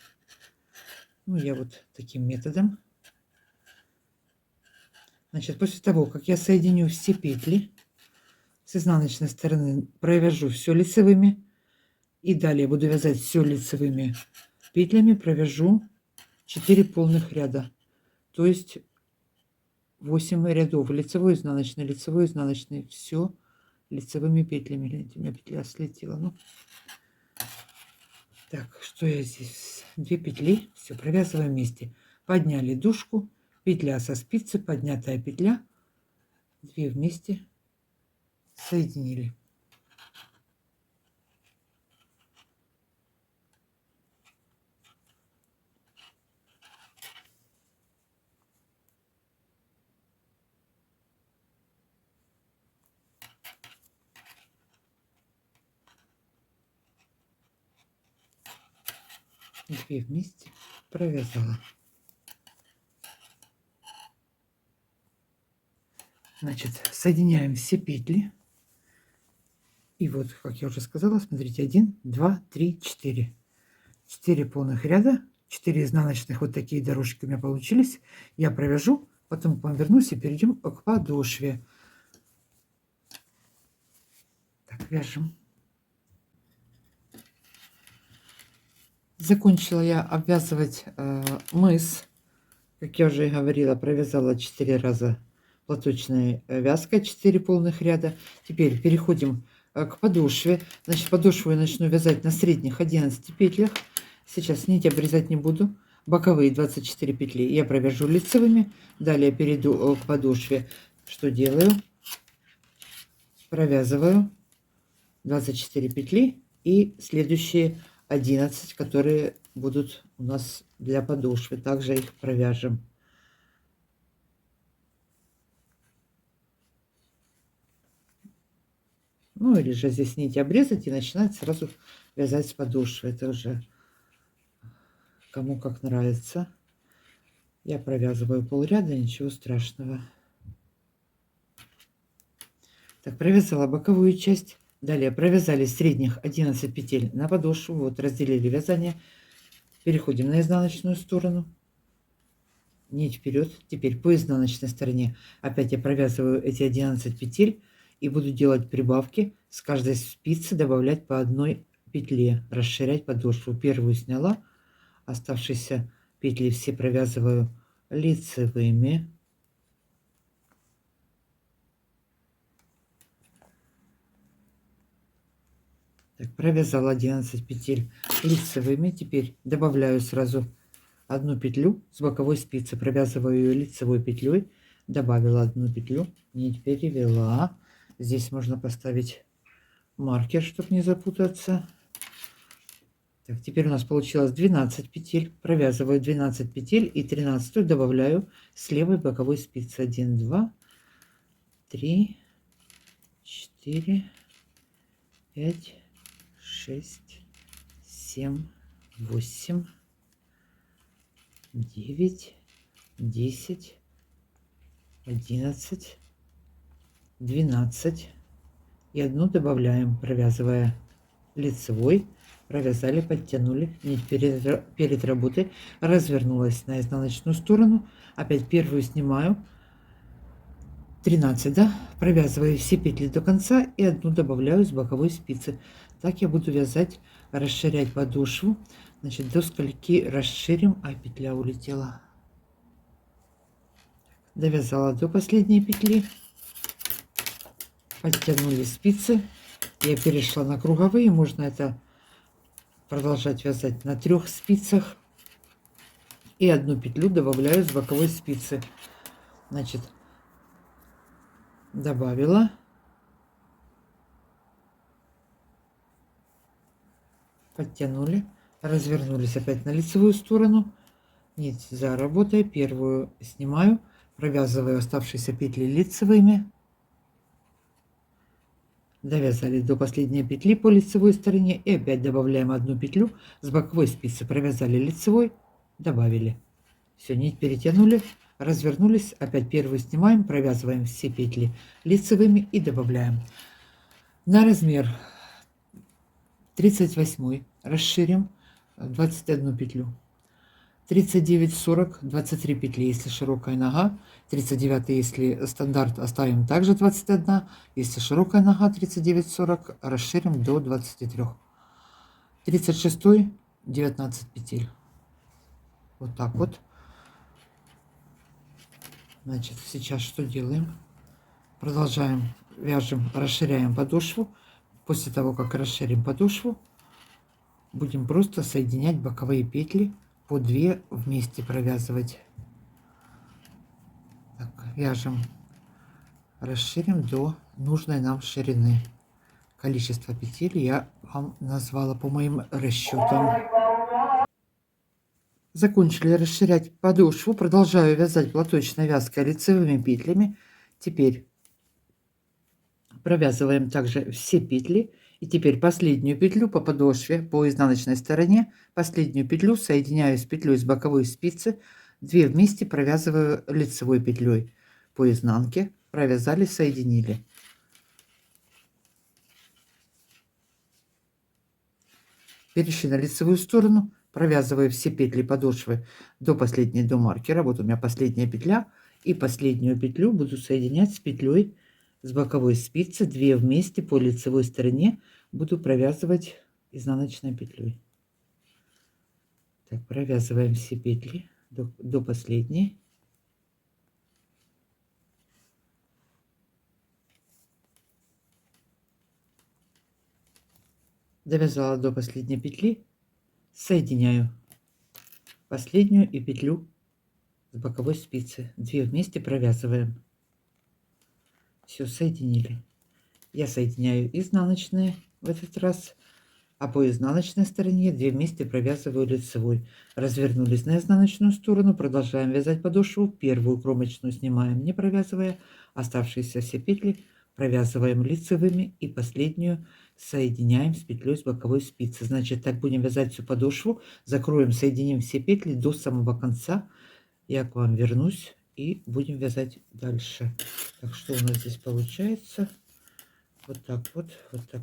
A: Ну, я вот таким методом. Значит, после того, как я соединю все петли, с изнаночной стороны провяжу все лицевыми. И далее буду вязать все лицевыми петлями. Провяжу 4 полных ряда. То есть 8 рядов. Лицевой, изнаночный. Все лицевыми петлями. Гляньте, у меня петля слетела. Ну. Так, что я здесь? 2 петли. Все, провязываем вместе. Подняли дужку. Петля со спицы, поднятая петля. 2 вместе соединили. Две вместе провязала. Значит, соединяем все петли. И вот, как я уже сказала, смотрите, 1, 2, 3, 4. 4 полных ряда, 4 изнаночных, вот такие дорожки у меня получились. Я провяжу, потом к вам вернусь и перейдем к подошве. Так, вяжем. Закончила я обвязывать мыс. Как я уже говорила, провязала 4 раза платочной вязкой, 4 полных ряда. Теперь переходим к подошве. Значит, подошву я начну вязать на средних 11 петлях. Сейчас нить обрезать не буду. Боковые 24 петли я провяжу лицевыми. Далее перейду к подошве. Что делаю? Провязываю 24 петли и следующие 11, которые будут у нас для подошвы. Также их провяжем. Ну или же здесь нить обрезать и начинать сразу вязать с подошвы. Это уже кому как нравится. Я провязываю полряда, ничего страшного. Так, провязала боковую часть. Далее провязали средних 11 петель на подошву. Вот разделили вязание. Переходим на изнаночную сторону. Нить вперед. Теперь по изнаночной стороне опять я провязываю эти 11 петель. И буду делать прибавки. С каждой спицы добавлять по одной петле, расширять подошву. Первую сняла, оставшиеся петли все провязываю лицевыми. Так, провязала 11 петель лицевыми. Теперь добавляю сразу одну петлю с боковой спицы, провязываю ее лицевой петлей, добавила одну петлю, нить перевела. Здесь можно поставить маркер, чтобы не запутаться. Так, теперь у нас получилось 12 петель. Провязываю 12 петель и 13 добавляю с левой боковой спицы. 1, 2, 3, 4, 5, 6, 7, 8, 9, 10, 11, 12. И одну добавляем, провязывая лицевой. Провязали, подтянули нить перед работой, развернулась на изнаночную сторону, опять первую снимаю, 13, да, провязываю все петли до конца и одну добавляю с боковой спицы. Так я буду вязать, расширять подошву. Значит, до скольки расширим, а петля улетела. Довязала до последней петли, подтянули спицы. Я перешла на круговые, можно это продолжать вязать на 3 спицах. И одну петлю добавляю с боковой спицы. Значит, добавила, подтянули, развернулись опять на лицевую сторону, нить за работой, первую снимаю, провязываю оставшиеся петли лицевыми, довязали до последней петли по лицевой стороне и опять добавляем одну петлю с боковой спицы, провязали лицевой, добавили, все, нить перетянули, развернулись, опять первую снимаем, провязываем все петли лицевыми и добавляем. На размер 38 расширим 21 петлю, 39, 40, 23 петли, если широкая нога, 39, если стандарт, оставим также 21, если широкая нога 39, 40, расширим до 23, 36, 19 петель, вот так вот. Значит, сейчас что делаем? Продолжаем, вяжем, расширяем подошву. После того, как расширим подошву, будем просто соединять боковые петли, по 2 вместе провязывать. Так, вяжем, расширим до нужной нам ширины. Количество петель я вам назвала по моим расчетам. Закончили расширять подошву, продолжаю вязать платочной вязкой лицевыми петлями. Теперь провязываем также все петли. И теперь последнюю петлю по подошве, по изнаночной стороне, последнюю петлю соединяю с петлей с боковой спицы, 2 вместе провязываю лицевой петлей по изнанке, провязали, соединили. Перешли на лицевую сторону, провязываю все петли подошвы до последней, до маркера. Вот у меня последняя петля, и последнюю петлю буду соединять с петлей с боковой спицы, 2 вместе по лицевой стороне буду провязывать изнаночной петлей. Так, провязываем все петли до последней. Довязала до последней петли, соединяю последнюю и петлю с боковой спицы, 2 вместе провязываем. Все, соединили. Я соединяю изнаночные в этот раз, а по изнаночной стороне 2 вместе провязываю лицевой. Развернулись на изнаночную сторону, продолжаем вязать подошву. Первую кромочную снимаем, не провязывая, оставшиеся все петли провязываем лицевыми и последнюю соединяем с петлей с боковой спицы. Значит, так будем вязать всю подошву, закроем, соединим все петли до самого конца. Я к вам вернусь и будем вязать дальше. Так, что у нас здесь получается? Вот так вот, вот так.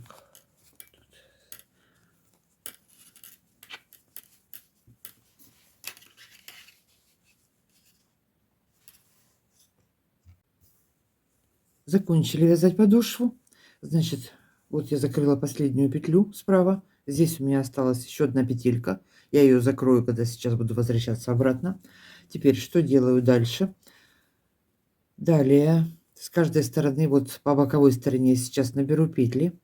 A: Закончили вязать подошву. Значит, вот я закрыла последнюю петлю справа. Здесь у меня осталась еще одна петелька. Я ее закрою, когда сейчас буду возвращаться обратно. Теперь что делаю дальше? Далее с каждой стороны, вот по боковой стороне сейчас наберу петли.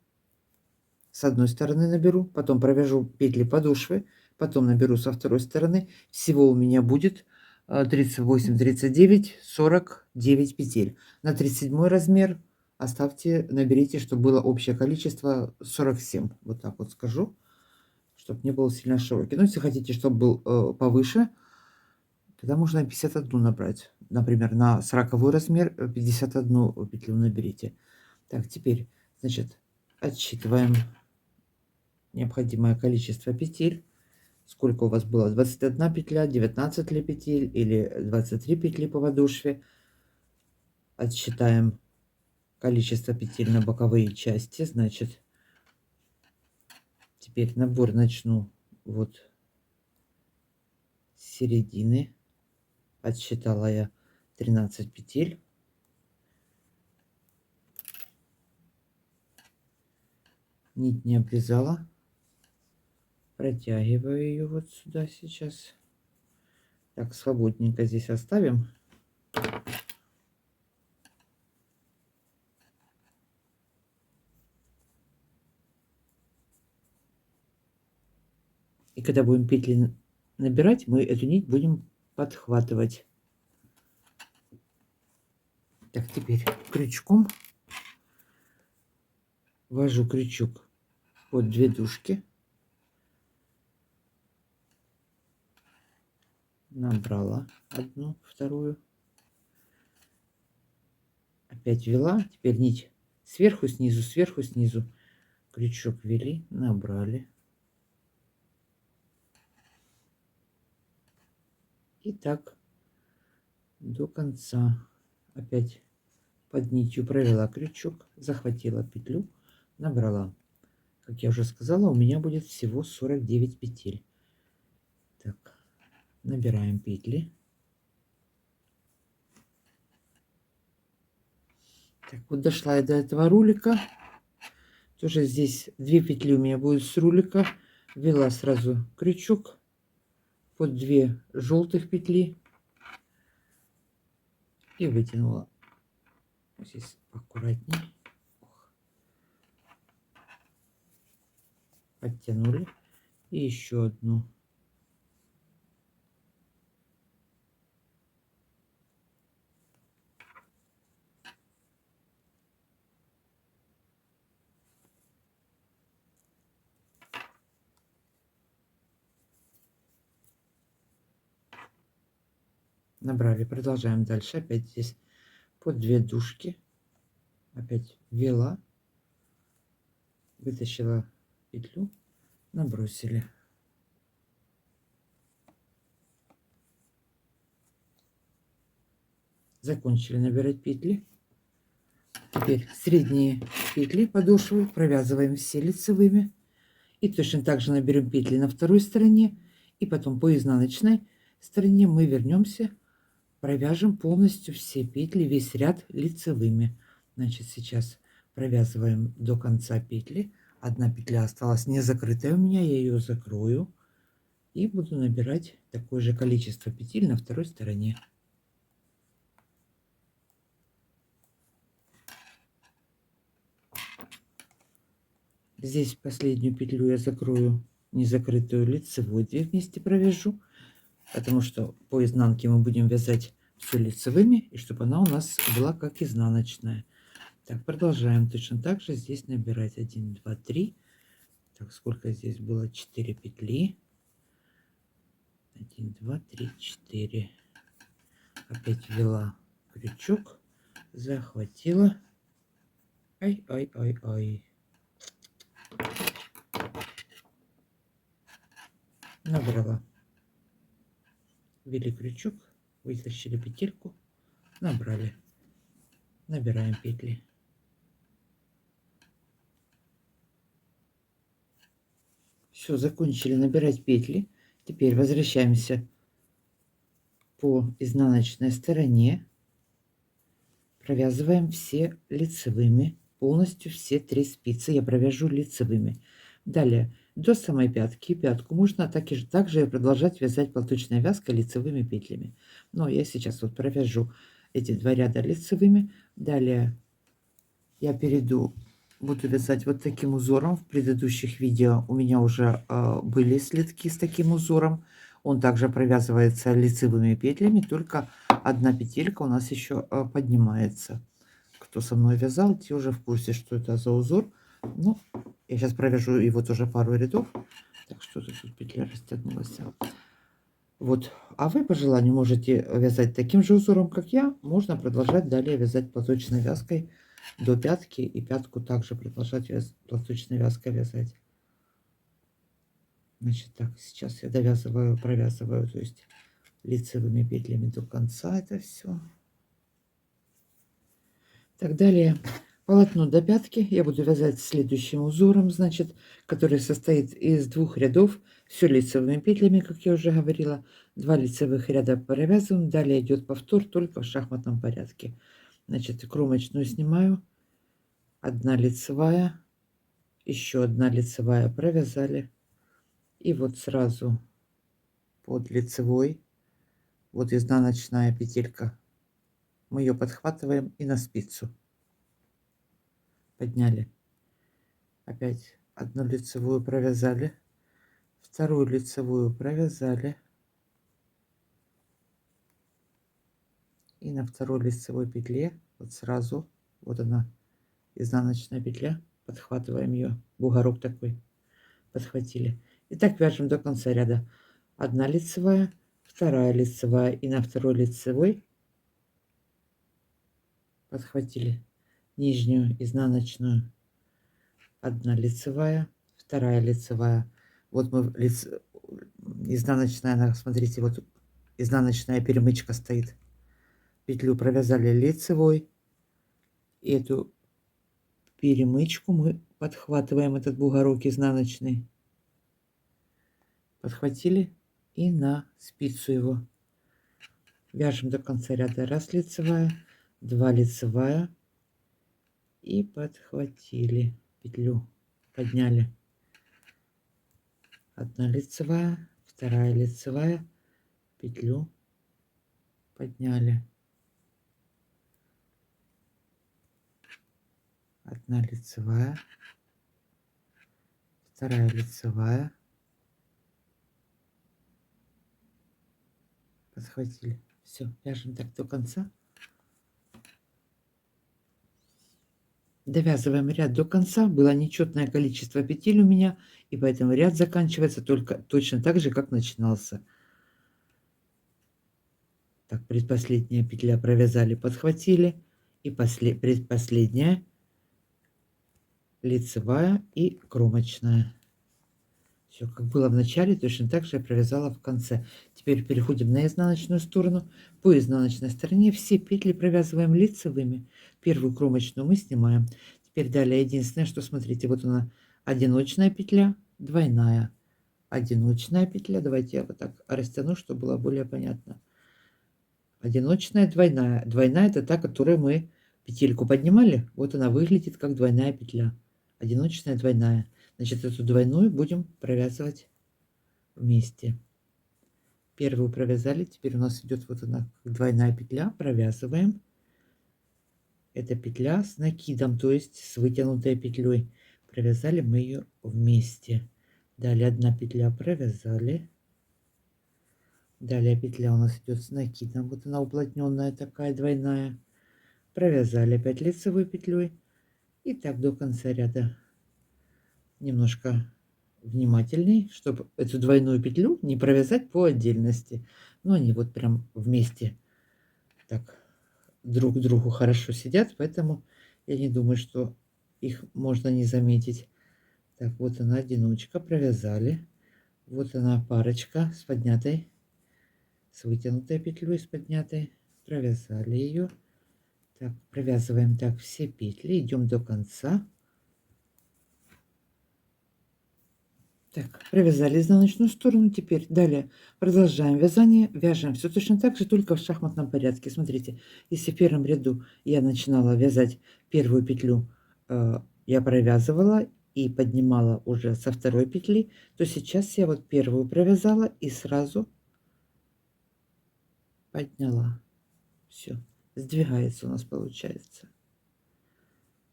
A: С одной стороны наберу, потом провяжу петли подошвы, потом наберу со второй стороны. Всего у меня будет 38, 39, 49 петель. На 37 размер оставьте, наберите, чтобы было общее количество 47. Вот так вот скажу, чтобы не был сильно широкий. Но если хотите, чтобы был повыше, тогда можно 51 набрать. Например, на 40 размер 51 петлю наберите. Так, теперь, значит, отсчитываем необходимое количество петель. Сколько у вас было? 21 петля, 19 ли петель или 23 петли по подошве. Отсчитаем количество петель на боковые части. Значит, теперь набор начну вот с середины. Отсчитала я 13 петель. Нить не обрезала. Протягиваю ее вот сюда сейчас. Так, свободненько здесь оставим. И когда будем петли набирать, мы эту нить будем подхватывать. Так, теперь крючком ввожу крючок под две дужки. Набрала одну, вторую. Опять ввела. Теперь нить сверху, снизу, сверху, снизу. Крючок ввели, набрали. И так до конца. Опять под нитью провела крючок, захватила петлю, набрала. Как я уже сказала, у меня будет всего 49 петель. Так, набираем петли. Так, вот дошла я до этого рулика. Тоже здесь 2 петли у меня будут с рулика. Ввела сразу крючок под 2 желтых петли и вытянула. Здесь аккуратнее. Подтянули. И еще одну. Набрали. Продолжаем дальше. Опять здесь под 2 дужки. Опять ввела. Вытащила петлю. Набросили. Закончили набирать петли. Теперь средние петли подошвы провязываем все лицевыми. И точно так же наберем петли на второй стороне. И потом по изнаночной стороне мы вернемся, провяжем полностью все петли, весь ряд лицевыми. Значит, сейчас провязываем до конца петли. Одна петля осталась не закрытая у меня, я ее закрою. И буду набирать такое же количество петель на второй стороне. Здесь последнюю петлю я закрою незакрытую лицевой, 2 вместе провяжу, потому что по изнанке мы будем вязать все лицевыми, и чтобы она у нас была как изнаночная. Так, продолжаем точно так же здесь набирать 1, 2, 3. Так, сколько здесь было? 4 петли. 1, 2, 3, 4. Опять ввела крючок, захватила. Ай, ай, ай, ай. Набрала. Ввели крючок, вытащили петельку, набрали. Набираем петли. Все, закончили набирать петли. Теперь возвращаемся по изнаночной стороне. провязываем все лицевыми. Полностью все 3 спицы я провяжу лицевыми. Далее до самой пятки, пятку можно также продолжать вязать платочной вязкой лицевыми петлями. Но я сейчас вот провяжу эти 2 ряда лицевыми. Далее я буду вязать вот таким узором. В предыдущих видео у меня уже были следки с таким узором. Он также провязывается лицевыми петлями, только одна петелька у нас еще поднимается. Кто со мной вязал, те уже в курсе, что это за узор. Ну, я сейчас провяжу его тоже пару рядов. Так, что-то тут петля растянулась. Вот, а вы по желанию можете вязать таким же узором, как я. Можно продолжать далее вязать платочной вязкой до пятки, и пятку также продолжать платочной вязкой вязать. Значит, так, сейчас я довязываю, провязываю, то есть лицевыми петлями до конца это все. Так, далее полотно до пятки я буду вязать следующим узором, значит, который состоит из 2 рядов, все лицевыми петлями, как я уже говорила. 2 лицевых ряда провязываем, далее идет повтор, только в шахматном порядке. Значит, кромочную снимаю, 1 лицевая, еще 1 лицевая, провязали. И вот сразу под лицевой, вот изнаночная петелька, мы ее подхватываем и на спицу. Подняли. Опять 1 лицевую провязали, 2 лицевую провязали. И на 2 лицевой петле вот сразу, вот она, изнаночная петля, подхватываем ее, бугорок такой, подхватили. И так вяжем до конца ряда. 1 лицевая, 2 лицевая, и на 2 лицевой подхватили нижнюю изнаночную, 1 лицевая, 2 лицевая. Вот мы изнаночная, смотрите, вот изнаночная перемычка стоит. Петлю провязали лицевой, и эту перемычку мы подхватываем, этот бугорок изнаночный, подхватили и на спицу его вяжем до конца ряда. 1 лицевая, 2 лицевая, и подхватили петлю, подняли. 1 лицевая, 2 лицевая, петлю подняли. 1 лицевая, 2 лицевая, подхватили. Все, вяжем так до конца. Довязываем ряд до конца. Было нечетное количество петель у меня, и поэтому ряд заканчивается только точно так же, как начинался. Так, предпоследняя петля провязали, подхватили, и предпоследняя лицевая и кромочная. Все, как было в начале, точно так же я провязала в конце. Теперь переходим на изнаночную сторону. По изнаночной стороне все петли провязываем лицевыми. Первую кромочную мы снимаем. Теперь далее единственное, что смотрите, вот она одиночная петля, двойная, одиночная петля. Давайте я вот так растяну, чтобы было более понятно. Одиночная, двойная. Двойная — это та, которую мы петельку поднимали. Вот она выглядит как двойная петля. Одиночная, двойная. Значит, эту двойную будем провязывать вместе. Первую провязали, теперь у нас идет вот она двойная петля, провязываем. Это петля с накидом, то есть с вытянутой петлей. Провязали мы ее вместе. Далее 1 петля провязали. Далее петля у нас идет с накидом, вот она уплотненная такая двойная. Провязали опять лицевой петлей. И так до конца ряда. Немножко внимательней, чтобы эту двойную петлю не провязать по отдельности. Но они вот прям вместе так друг к другу хорошо сидят, поэтому я не думаю, что их можно не заметить. Так, вот она одиночка, провязали. Вот она парочка с поднятой, с вытянутой петлей, с поднятой. Провязали ее. Так, провязываем так все петли, идем до конца. Так, провязали изнаночную сторону. Теперь далее продолжаем вязание. Вяжем все точно так же, только в шахматном порядке. Смотрите, если в первом ряду я начинала вязать первую петлю, я провязывала и поднимала уже со второй петли, то сейчас я вот первую провязала и сразу подняла. Все, сдвигается у нас получается.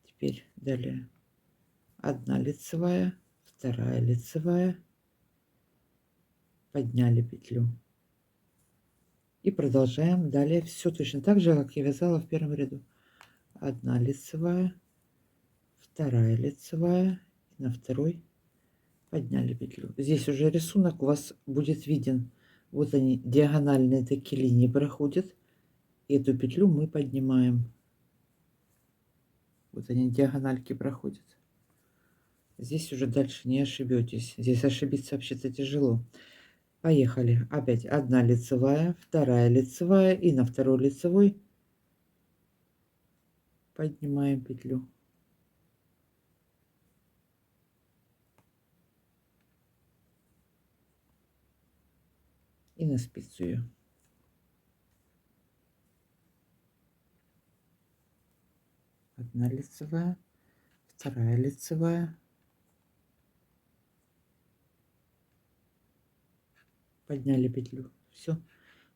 A: Теперь далее одна лицевая, вторая лицевая, подняли петлю. И продолжаем далее все точно так же, как я вязала в первом ряду. Одна лицевая, вторая лицевая, и на второй подняли петлю. Здесь уже рисунок у вас будет виден. Вот они, диагональные такие линии проходят. Эту петлю мы поднимаем. Вот они, диагональки проходят. Здесь уже дальше не ошибетесь. Здесь ошибиться вообще-то тяжело. Поехали. Опять одна лицевая, вторая лицевая, и на второй лицевой поднимаем петлю. И на спицу ее. Одна лицевая, вторая лицевая, подняли петлю. Все.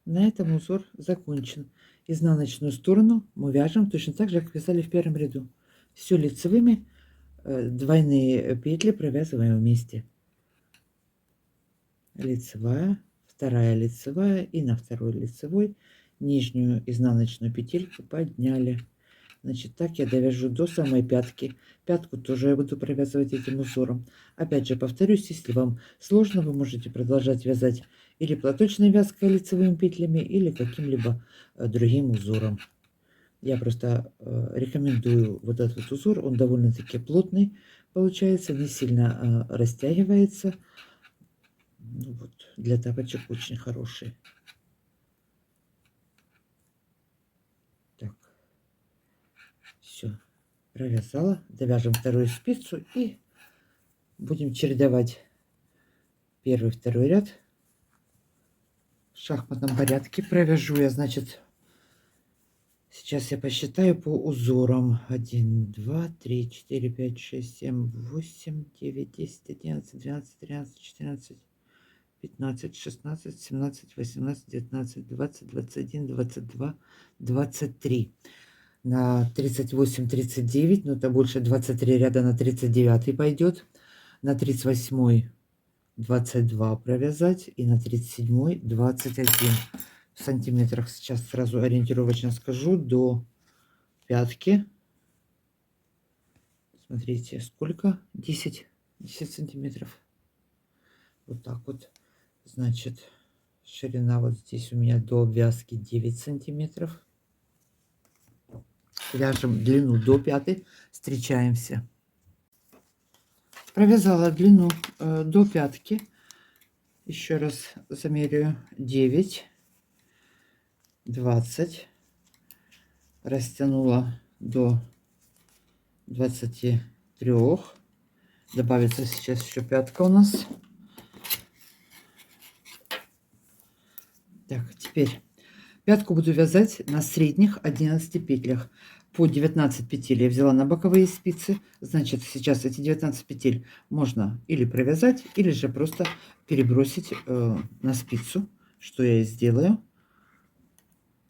A: На этом узор закончен. Изнаночную сторону мы вяжем точно так же, как вязали в первом ряду. Все лицевыми, двойные петли провязываем вместе. Лицевая, вторая лицевая, и на второй лицевой нижнюю изнаночную петельку подняли. Значит, так я довяжу до самой пятки. Пятку тоже я буду провязывать этим узором. Опять же, повторюсь, если вам сложно, вы можете продолжать вязать или платочной вязкой лицевыми петлями, или каким-либо другим узором. Я просто рекомендую вот этот вот узор. Он довольно-таки плотный получается, не сильно растягивается. Ну вот, для тапочек очень хороший. Так, все, провязала. Довяжем вторую спицу и будем чередовать первый, второй ряд в шахматном порядке. Провяжу я, значит, сейчас я посчитаю по узорам. 1, 2, 3, 4, 5, 6, 7, 8, 9, 10, 11, 12, 13, 14, 15, 16, 17, 18, 19, 20, 21, 22, 23. На 38, 39, но это больше 23 ряда, на 39 пойдет. На 38 22 провязать и на 37 21 в сантиметрах. Сейчас сразу ориентировочно скажу, до пятки. Смотрите, сколько? 10 сантиметров. Вот так вот. Значит, ширина вот здесь у меня до обвязки 9 сантиметров. Вяжем длину до пятой. Встречаемся. Провязала длину до пятки. Еще раз замеряю. 9, 20. Растянула до 23. Добавится сейчас еще пятка у нас. Так, теперь пятку буду вязать на средних 11 петлях. По 19 петель я взяла на боковые спицы. Значит, сейчас эти 19 петель можно или провязать, или же просто перебросить на спицу, что я и сделаю.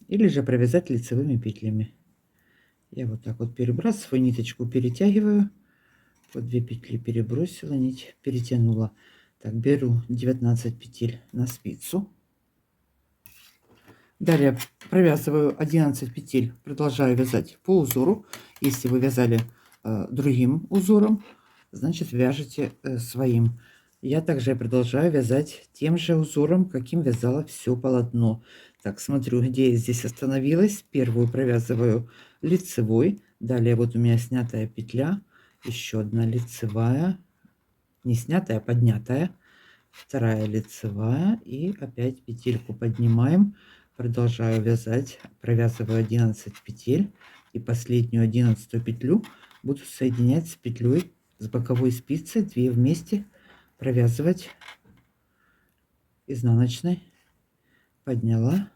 A: Или же провязать лицевыми петлями. Я вот так вот перебрасываю, ниточку перетягиваю. Вот 2 петли перебросила, нить перетянула. Так, беру 19 петель на спицу. Далее провязываю 11 петель, продолжаю вязать по узору. Если вы вязали другим узором, значит вяжете своим. Я также продолжаю вязать тем же узором, каким вязала все полотно. Так, смотрю, где я здесь остановилась. Первую провязываю лицевой. Далее вот у меня снятая петля, еще одна лицевая, не снятая, а поднятая. Вторая лицевая и опять петельку поднимаем. Продолжаю вязать, провязываю 11 петель и последнюю 11 петлю буду соединять с петлей с боковой спицы, 2 вместе провязывать изнаночной. Подняла,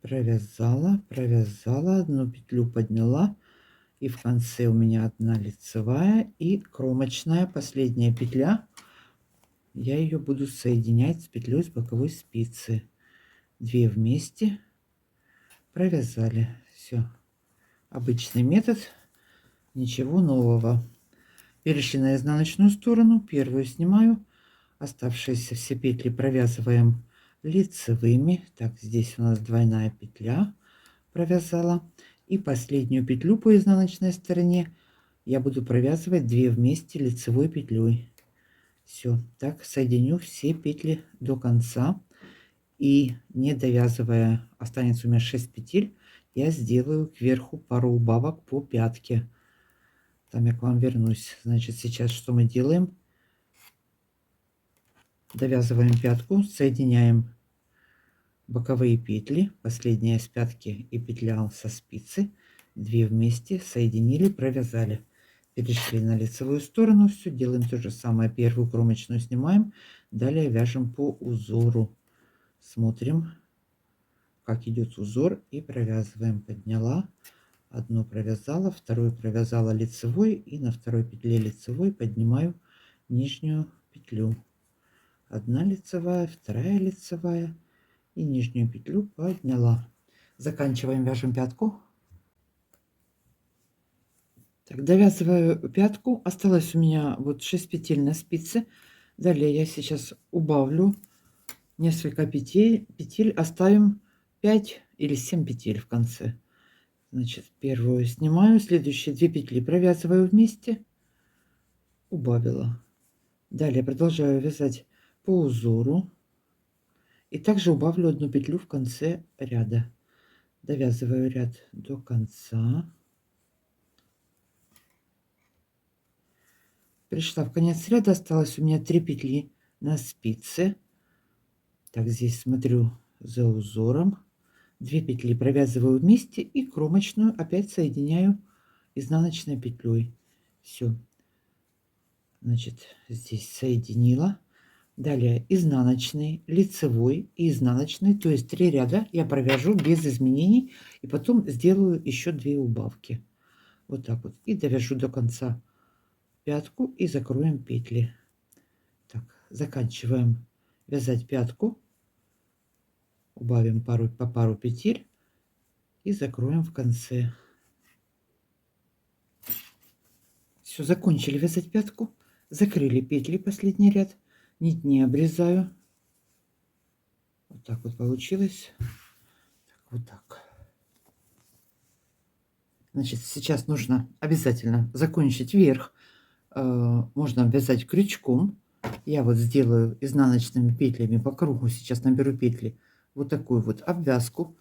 A: провязала, провязала, одну петлю подняла. И в конце у меня одна лицевая и кромочная, последняя петля. Я ее буду соединять с петлей с боковой спицы. 2 вместе провязали. Все. Обычный метод, ничего нового. Перешли на изнаночную сторону. Первую снимаю. Оставшиеся все петли провязываем лицевыми. Так, здесь у нас двойная петля. Провязала. И последнюю петлю по изнаночной стороне я буду провязывать 2 вместе лицевой петлей. Все, так соединю все петли до конца. И не довязывая, останется у меня 6 петель, я сделаю кверху пару убавок по пятке. Там я к вам вернусь. Значит, сейчас что мы делаем? Довязываем пятку, соединяем боковые петли, последняя с пятки и петля со спицы, 2 вместе соединили, провязали. Перешли на лицевую сторону, все делаем то же самое. Первую кромочную снимаем, далее вяжем по узору. Смотрим, как идет узор, и провязываем. Подняла, одну провязала, вторую провязала лицевой, и на второй петле лицевой поднимаю нижнюю петлю. Одна лицевая, вторая лицевая, и нижнюю петлю подняла. Заканчиваем, вяжем пятку. Так, довязываю пятку. Осталось у меня вот 6 петель на спице. Далее я сейчас убавлю несколько петель, оставим 5 или 7 петель в конце. Значит, первую снимаю, следующие 2 петли провязываю вместе, убавила. Далее продолжаю вязать по узору и также убавлю одну петлю в конце ряда. Довязываю ряд до конца. Пришла в конец ряда, осталось у меня 3 петли на спице. Так, здесь смотрю за узором. 2 петли провязываю вместе и кромочную опять соединяю изнаночной петлей. Все. Значит, здесь соединила. Далее изнаночный, лицевой и изнаночный, то есть 3 ряда я провяжу без изменений и потом сделаю еще 2 убавки. Вот так вот. И довяжу до конца пятку и закроем петли. Так, заканчиваем вязать пятку, убавим по пару петель и закроем в конце. Все, закончили вязать пятку, закрыли петли, последний ряд, нить не обрезаю. Вот так вот получилось. Так, вот так. Значит, сейчас нужно обязательно закончить верх. Можно вязать крючком. Я вот сделаю изнаночными петлями по кругу. Сейчас наберу петли. Вот такую вот обвязку.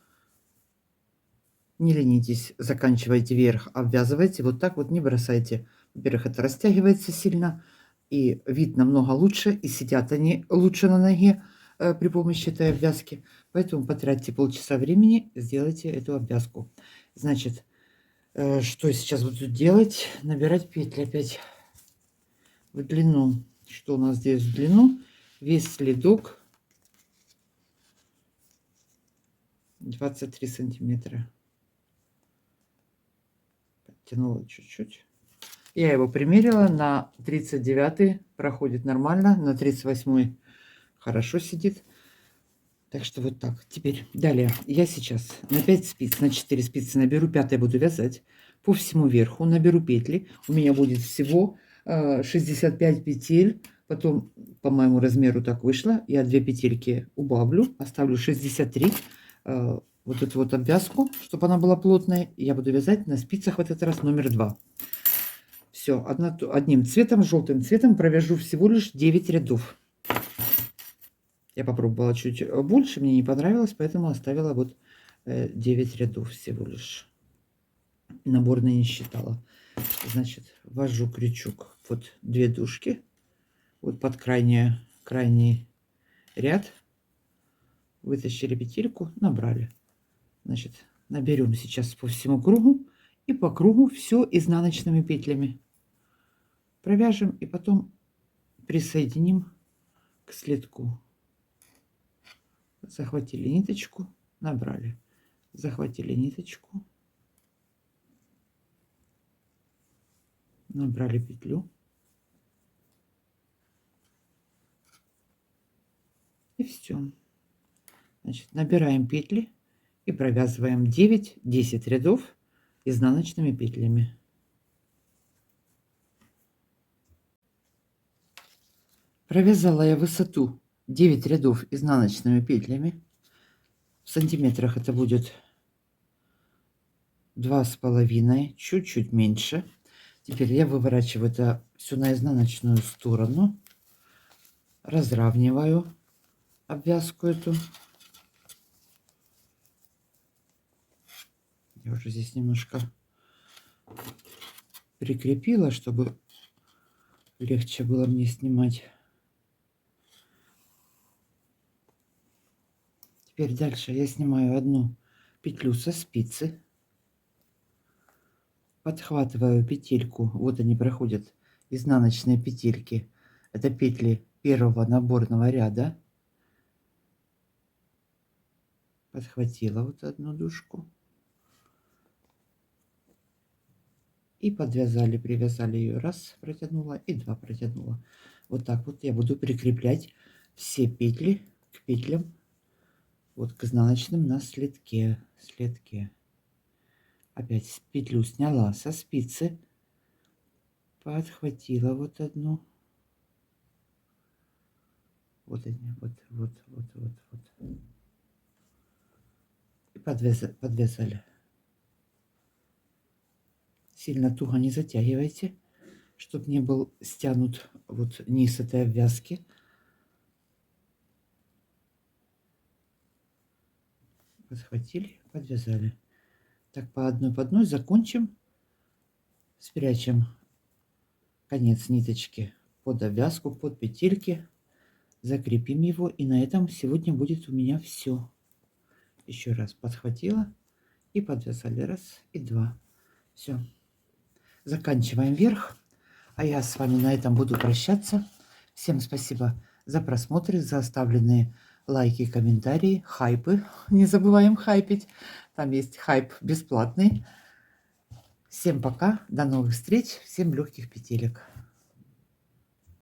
A: Не ленитесь, заканчивайте верх, обвязывайте. Вот так вот не бросайте. Во-первых, это растягивается сильно. И вид намного лучше. И сидят они лучше на ноге при помощи этой обвязки. Поэтому потратьте полчаса времени, сделайте эту обвязку. Значит, что я сейчас буду делать? Набирать петли опять в длину. Что у нас здесь в длину? Весь следок 23 сантиметра. Подтянула чуть-чуть. Я его примерила на 39, проходит нормально, на 38 хорошо сидит. Так что вот так. Теперь далее я сейчас на 5 спиц, на 4 спицы наберу, 5 буду вязать по всему верху, наберу петли. У меня будет всего 65 петель. Потом по моему размеру так вышло. Я 2 петельки убавлю, оставлю 63. Вот эту вот обвязку, чтобы она была плотная, я буду вязать на спицах в этот раз номер 2. Все, одним цветом, желтым цветом провяжу всего лишь 9 рядов. Я попробовала чуть больше, мне не понравилось, поэтому оставила вот 9 рядов всего лишь. Наборный не считала. Значит, ввожу крючок под 2 дужки, вот под крайний ряд. Вытащили петельку, набрали. Значит, наберем сейчас по всему кругу и по кругу все изнаночными петлями. Провяжем и потом присоединим к следку. Захватили ниточку, набрали. Захватили ниточку, набрали петлю. И все. Значит, набираем петли и провязываем 9-10 рядов изнаночными петлями. Провязала я высоту 9 рядов изнаночными петлями. В сантиметрах это будет 2,5, чуть-чуть меньше. Теперь я выворачиваю это все на изнаночную сторону, разравниваю обвязку эту. Я уже здесь немножко прикрепила, чтобы легче было мне снимать. Теперь дальше я снимаю одну петлю со спицы, подхватываю петельку, вот они проходят, изнаночные петельки, это петли первого наборного ряда. Подхватила вот одну дужку и подвязали, привязали ее, раз протянула и два протянула. Вот так вот я буду прикреплять все петли к петлям, вот к изнаночным на следке. Опять петлю сняла со спицы, подхватила вот одну, вот они, вот, и подвязали. Сильно туго не затягивайте, чтобы не был стянут вот низ этой обвязки. Подхватили, подвязали. Так по одной закончим, спрячем конец ниточки под обвязку, под петельки, закрепим его, и на этом сегодня будет у меня все. Еще раз подхватила и подвязали, раз и два. Все, заканчиваем верх, а я с вами на этом буду прощаться. Всем спасибо за просмотры, за оставленные лайки, комментарии, хайпы. Не забываем хайпить. Там есть хайп бесплатный. Всем пока, до новых встреч, всем легких петелек.